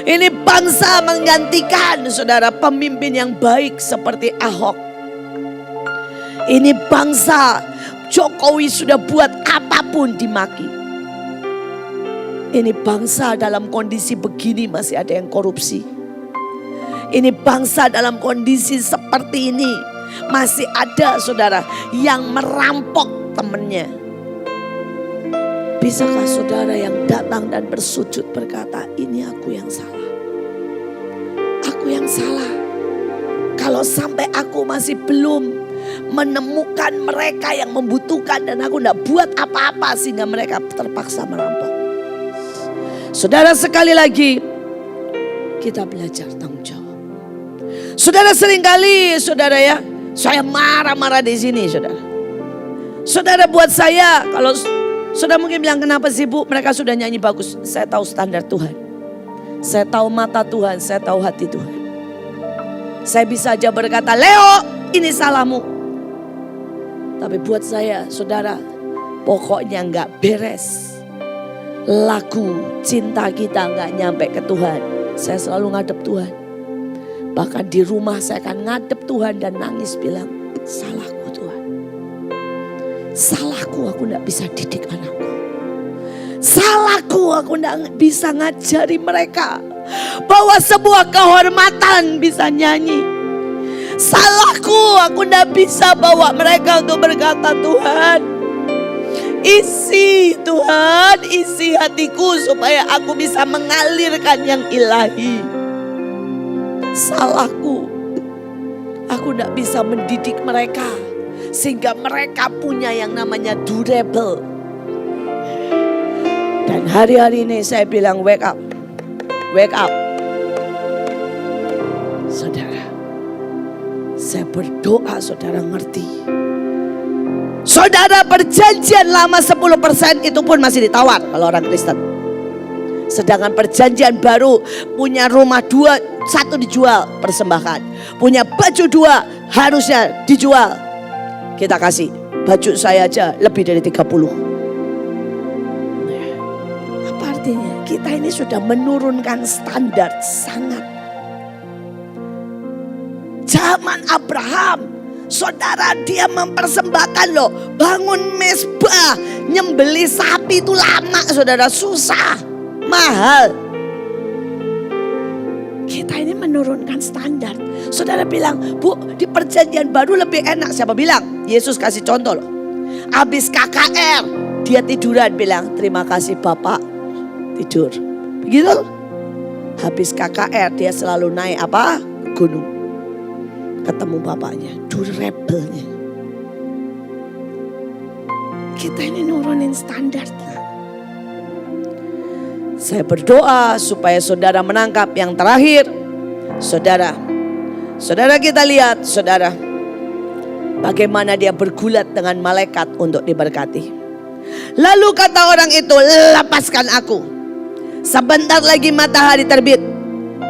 Ini bangsa menggantikan saudara pemimpin yang baik seperti Ahok. Ini bangsa Jokowi sudah buat apapun dimaki. Ini bangsa dalam kondisi begini masih ada yang korupsi. Ini bangsa dalam kondisi seperti ini masih ada saudara yang merampok temannya. Bisakah saudara yang datang dan bersujud berkata, ini aku yang salah. Aku yang salah. Kalau sampai aku masih belum menemukan mereka yang membutuhkan dan aku tidak buat apa-apa sehingga mereka terpaksa merampok. Saudara, sekali lagi kita belajar tanggung jawab. Saudara, seringkali saudara ya, saya marah-marah di sini saudara. Saudara, buat saya, kalau saudara mungkin bilang kenapa sih Bu, mereka sudah nyanyi bagus. Saya tahu standar Tuhan, saya tahu mata Tuhan, saya tahu hati Tuhan. Saya bisa aja berkata, Leo ini salahmu. Tapi buat saya saudara, pokoknya gak beres. Lagu cinta kita gak nyampe ke Tuhan, saya selalu ngadep Tuhan. Bahkan di rumah saya akan ngadep Tuhan dan nangis bilang, salahku Tuhan. Salahku, aku gak bisa didik anakku. Salahku, aku gak bisa ngajari mereka bahwa sebuah kehormatan bisa nyanyi. Salahku, aku gak bisa bawa mereka untuk berkata, Tuhan isi, Tuhan isi hatiku supaya aku bisa mengalirkan yang ilahi. Salahku, Aku tidak bisa mendidik mereka sehingga mereka punya yang namanya durable. Dan hari-hari ini saya bilang wake up. Wake up. Saudara, saya berdoa saudara ngerti. Saudara, perjanjian lama 10% itu pun masih ditawar kalau orang Kristen. Sedangkan perjanjian baru punya rumah 2, 1 dijual persembahkan. Punya baju 2 harusnya dijual. Kita kasih baju saya aja lebih dari 30. Apa artinya? Kita ini sudah menurunkan standar sangat. Zaman Abraham, saudara, dia mempersembahkan loh, bangun mezbah, nyembeli sapi itu lama saudara, susah. Mahal. Kita ini menurunkan standar. Saudara bilang, Bu, di perjanjian baru lebih enak. Siapa bilang? Yesus kasih contoh loh. Habis KKR, dia tiduran bilang, terima kasih Bapak. Tidur. Begitu. Habis KKR, dia selalu naik apa? Gunung. Ketemu bapaknya, durable-nya. Kita ini nurunin standarnya. Saya berdoa supaya saudara menangkap yang terakhir. Saudara kita lihat saudara, bagaimana dia bergulat dengan malaikat untuk diberkati. Lalu kata orang itu, lepaskan aku. Sebentar lagi matahari terbit.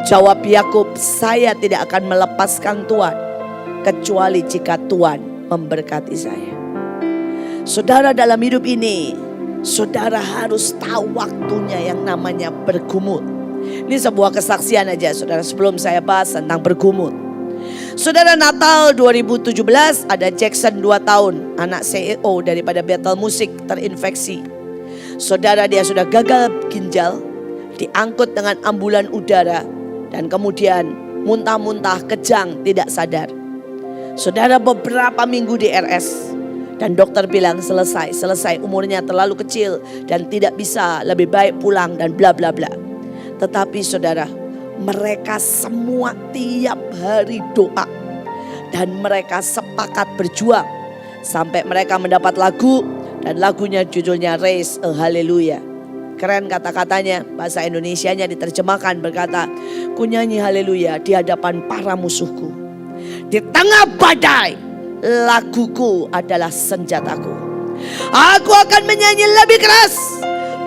Jawab Yakub, saya tidak akan melepaskan Tuhan kecuali jika Tuhan memberkati saya. Saudara, dalam hidup ini saudara harus tahu waktunya yang namanya bergumul. Ini sebuah kesaksian aja saudara sebelum saya bahas tentang bergumul. Saudara, Natal 2017 ada Jackson 2 tahun, anak CEO daripada Battle Music terinfeksi. Saudara, dia sudah gagal ginjal, diangkut dengan ambulan udara dan kemudian muntah-muntah, kejang, tidak sadar. Saudara, beberapa minggu di RS. Dan dokter bilang selesai, umurnya terlalu kecil dan tidak bisa, lebih baik pulang dan bla bla bla. Tetapi saudara, mereka semua tiap hari doa dan mereka sepakat berjuang sampai mereka mendapat lagu, dan lagunya judulnya Raise a Hallelujah. Keren kata-katanya, bahasa Indonesianya diterjemahkan berkata, ku nyanyi haleluya di hadapan para musuhku. Di tengah badai, laguku adalah senjataku. Aku akan menyanyi lebih keras.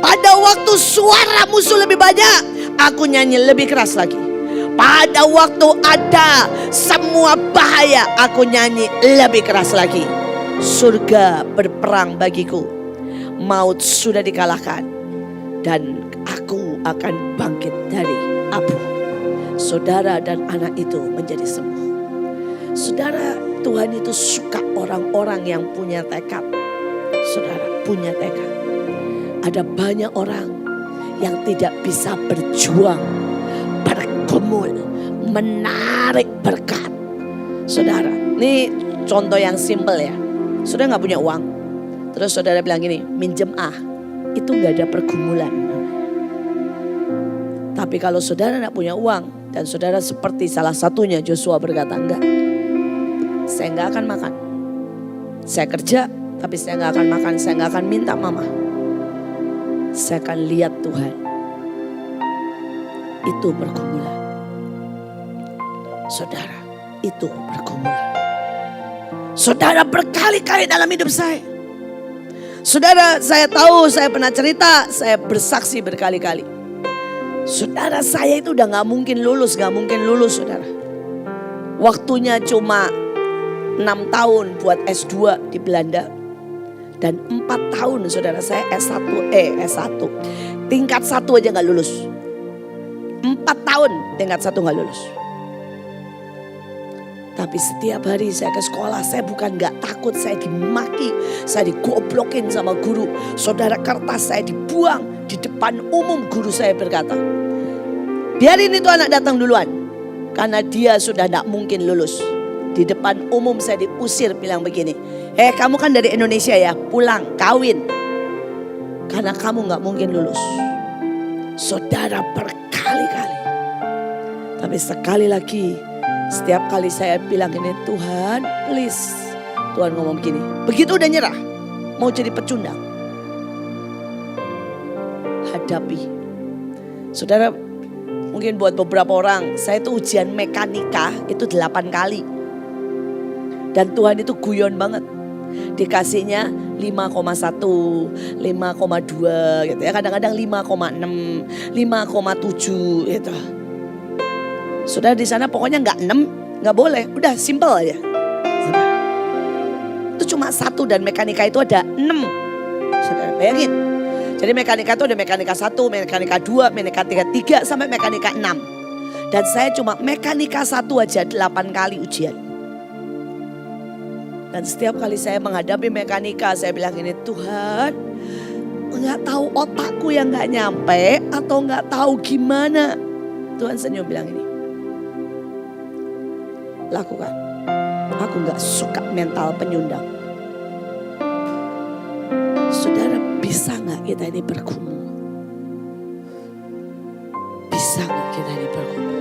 Pada waktu suara musuh lebih banyak, aku nyanyi lebih keras lagi. Pada waktu ada semua bahaya, aku nyanyi lebih keras lagi. Surga berperang bagiku. Maut sudah dikalahkan. Dan aku akan bangkit dari abu. Saudara dan anak itu menjadi sembuh. Saudara, Tuhan itu suka orang-orang yang punya tekad. Saudara, punya tekad. Ada banyak orang yang tidak bisa berjuang, bergumul, menarik berkat. Saudara, ini contoh yang simpel ya. Saudara gak punya uang, terus saudara bilang gini, minjem itu gak ada pergumulan. Tapi kalau saudara gak punya uang, dan saudara seperti salah satunya Joshua berkata, enggak, saya gak akan makan. Saya kerja, tapi saya gak akan makan. Saya gak akan minta mama. Saya akan lihat Tuhan. Itu pergumulan. Saudara, itu pergumulan. Saudara, berkali-kali dalam hidup saya. Saudara, saya tahu, saya pernah cerita, saya bersaksi berkali-kali. Saudara, saya itu udah gak mungkin lulus saudara. Waktunya cuma 6 tahun buat S2 di Belanda. Dan 4 tahun saudara saya S1. Tingkat 1 aja gak lulus. 4 tahun tingkat 1 gak lulus. Tapi setiap hari saya ke sekolah, saya bukan gak takut, saya dimaki, saya digoblokin sama guru. Saudara, kertas saya dibuang di depan umum. Guru saya berkata, biarin itu anak datang duluan, karena dia sudah gak mungkin lulus. Di depan umum saya diusir, bilang begini, kamu kan dari Indonesia ya, pulang, kawin. Karena kamu gak mungkin lulus. Saudara, berkali-kali. Tapi sekali lagi Setiap kali saya bilang ini, Tuhan please. Tuhan ngomong begini, begitu udah nyerah, mau jadi pecundang, hadapi. Saudara, mungkin buat beberapa orang, saya itu ujian mekanika itu 8 kali. Dan Tuhan itu guyon banget. Dikasihnya 5,1, 5,2 gitu ya. Kadang-kadang 5,6, 5,7 gitu. Saudara di sana pokoknya nggak 6, nggak boleh. Udah simple aja. Itu cuma 1 dan mekanika itu ada 6. Saudara bayangin. Jadi mekanika itu ada mekanika 1, mekanika 2, mekanika 3 sampai mekanika 6. Dan saya cuma mekanika 1 aja 8 kali ujian. Dan setiap kali saya menghadapi mekanika, saya bilang ini, Tuhan, nggak tahu otakku yang nggak nyampe atau nggak tahu gimana. Tuhan senyum bilang ini, lakukan. Aku nggak suka mental penyundang. Saudara, bisa nggak kita ini bergumul? Bisa nggak kita ini bergumul?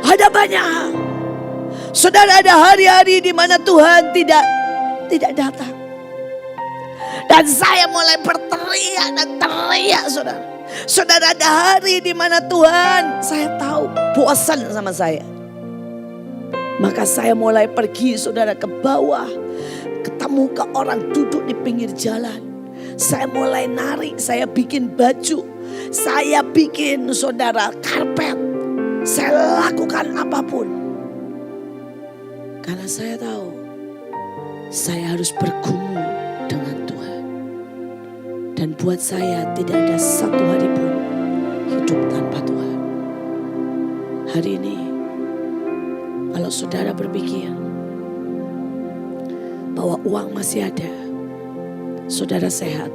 Ada banyak hal. Saudara, ada hari-hari di mana Tuhan tidak datang. Dan saya mulai berteriak dan teriak, saudara. Saudara, ada hari di mana Tuhan, saya tahu bosan sama saya. Maka saya mulai pergi, saudara, ke bawah. Ketemu ke orang duduk di pinggir jalan. Saya mulai nari, saya bikin baju. Saya bikin, saudara, karpet. Saya lakukan apapun. Karena saya tahu saya harus bergumul dengan Tuhan. Dan buat saya tidak ada satu hari pun hidup tanpa Tuhan. Hari ini kalau saudara berpikir bahwa uang masih ada, saudara sehat,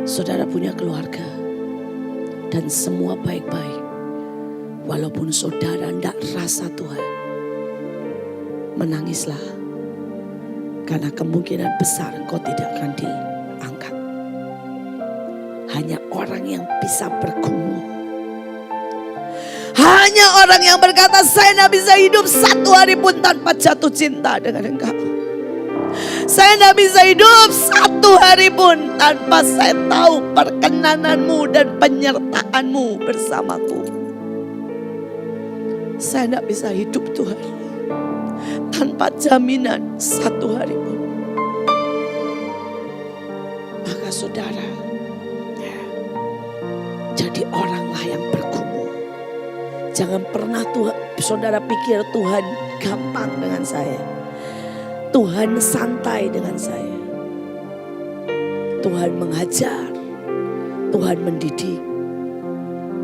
saudara punya keluarga, dan semua baik-baik, walaupun saudara tidak rasa Tuhan, menangislah, karena kemungkinan besar engkau tidak akan diangkat. Hanya orang yang bisa bergumul, hanya orang yang berkata, saya tidak bisa hidup satu hari pun tanpa jatuh cinta dengan engkau. Saya tidak bisa hidup satu hari pun tanpa saya tahu perkenananmu dan penyertaanmu bersamaku. Saya tidak bisa hidup, Tuhan, tanpa jaminan satu hari pun. Maka saudara, jadi oranglah yang bergumul. Jangan pernah saudara pikir Tuhan gampang dengan saya. Tuhan santai dengan saya. Tuhan mengajar, Tuhan mendidik.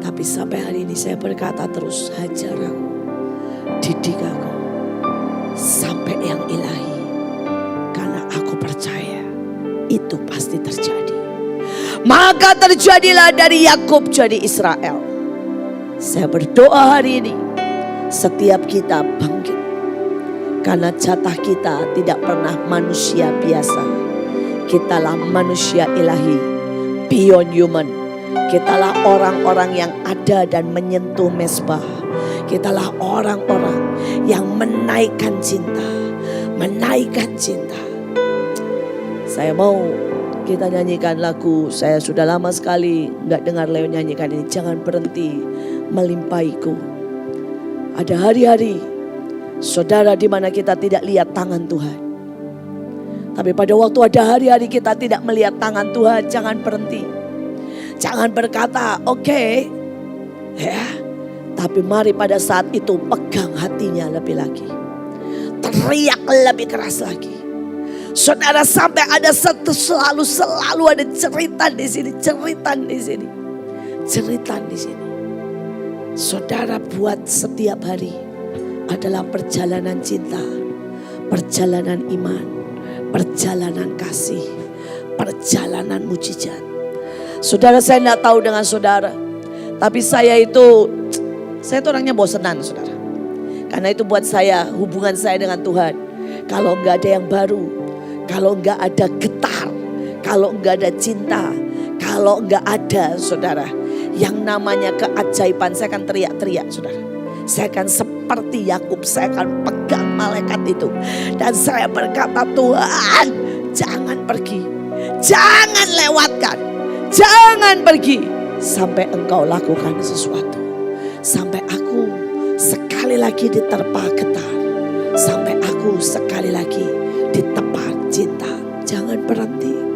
Tapi sampai hari ini saya berkata terus, hajar aku, didik aku sampai yang ilahi. Karena aku percaya itu pasti terjadi. Maka terjadilah dari Yakub jadi Israel. Saya berdoa hari ini setiap kita bangkit. Karena jatah kita tidak pernah manusia biasa. Kitalah manusia ilahi, beyond human. Kitalah orang-orang yang ada dan menyentuh mezbah. Kitalah orang-orang yang menaikkan cinta. Menaikkan cinta. Saya mau kita nyanyikan lagu. Saya sudah lama sekali gak dengar Leo nyanyikan ini. Jangan berhenti melimpahiku. Ada hari-hari, saudara, di mana kita tidak lihat tangan Tuhan. Tapi pada waktu ada hari-hari kita tidak melihat tangan Tuhan, jangan berhenti. Jangan berkata, oke, ya. Tapi mari pada saat itu pegang hatinya lebih lagi. Teriak lebih keras lagi. Saudara, sampai ada selalu ada cerita di sini, cerita di sini, cerita di sini. Saudara, buat setiap hari adalah perjalanan cinta, perjalanan iman, perjalanan kasih, perjalanan mujizat. Saudara, saya tidak tahu dengan saudara, tapi saya itu orangnya bosenan, saudara. Karena itu buat saya, hubungan saya dengan Tuhan, kalau enggak ada yang baru, kalau enggak ada getar, kalau enggak ada cinta, kalau enggak ada, saudara, yang namanya keajaiban, saya akan teriak-teriak, saudara. Saya akan seperti Yakub, saya akan pegang malaikat itu. Dan saya berkata, Tuhan, jangan pergi. Jangan lewatkan. Jangan pergi. Sampai Engkau lakukan sesuatu. Sampai aku sekali lagi diterpa getar. Sampai aku sekali lagi ditepar cinta. Jangan berhenti.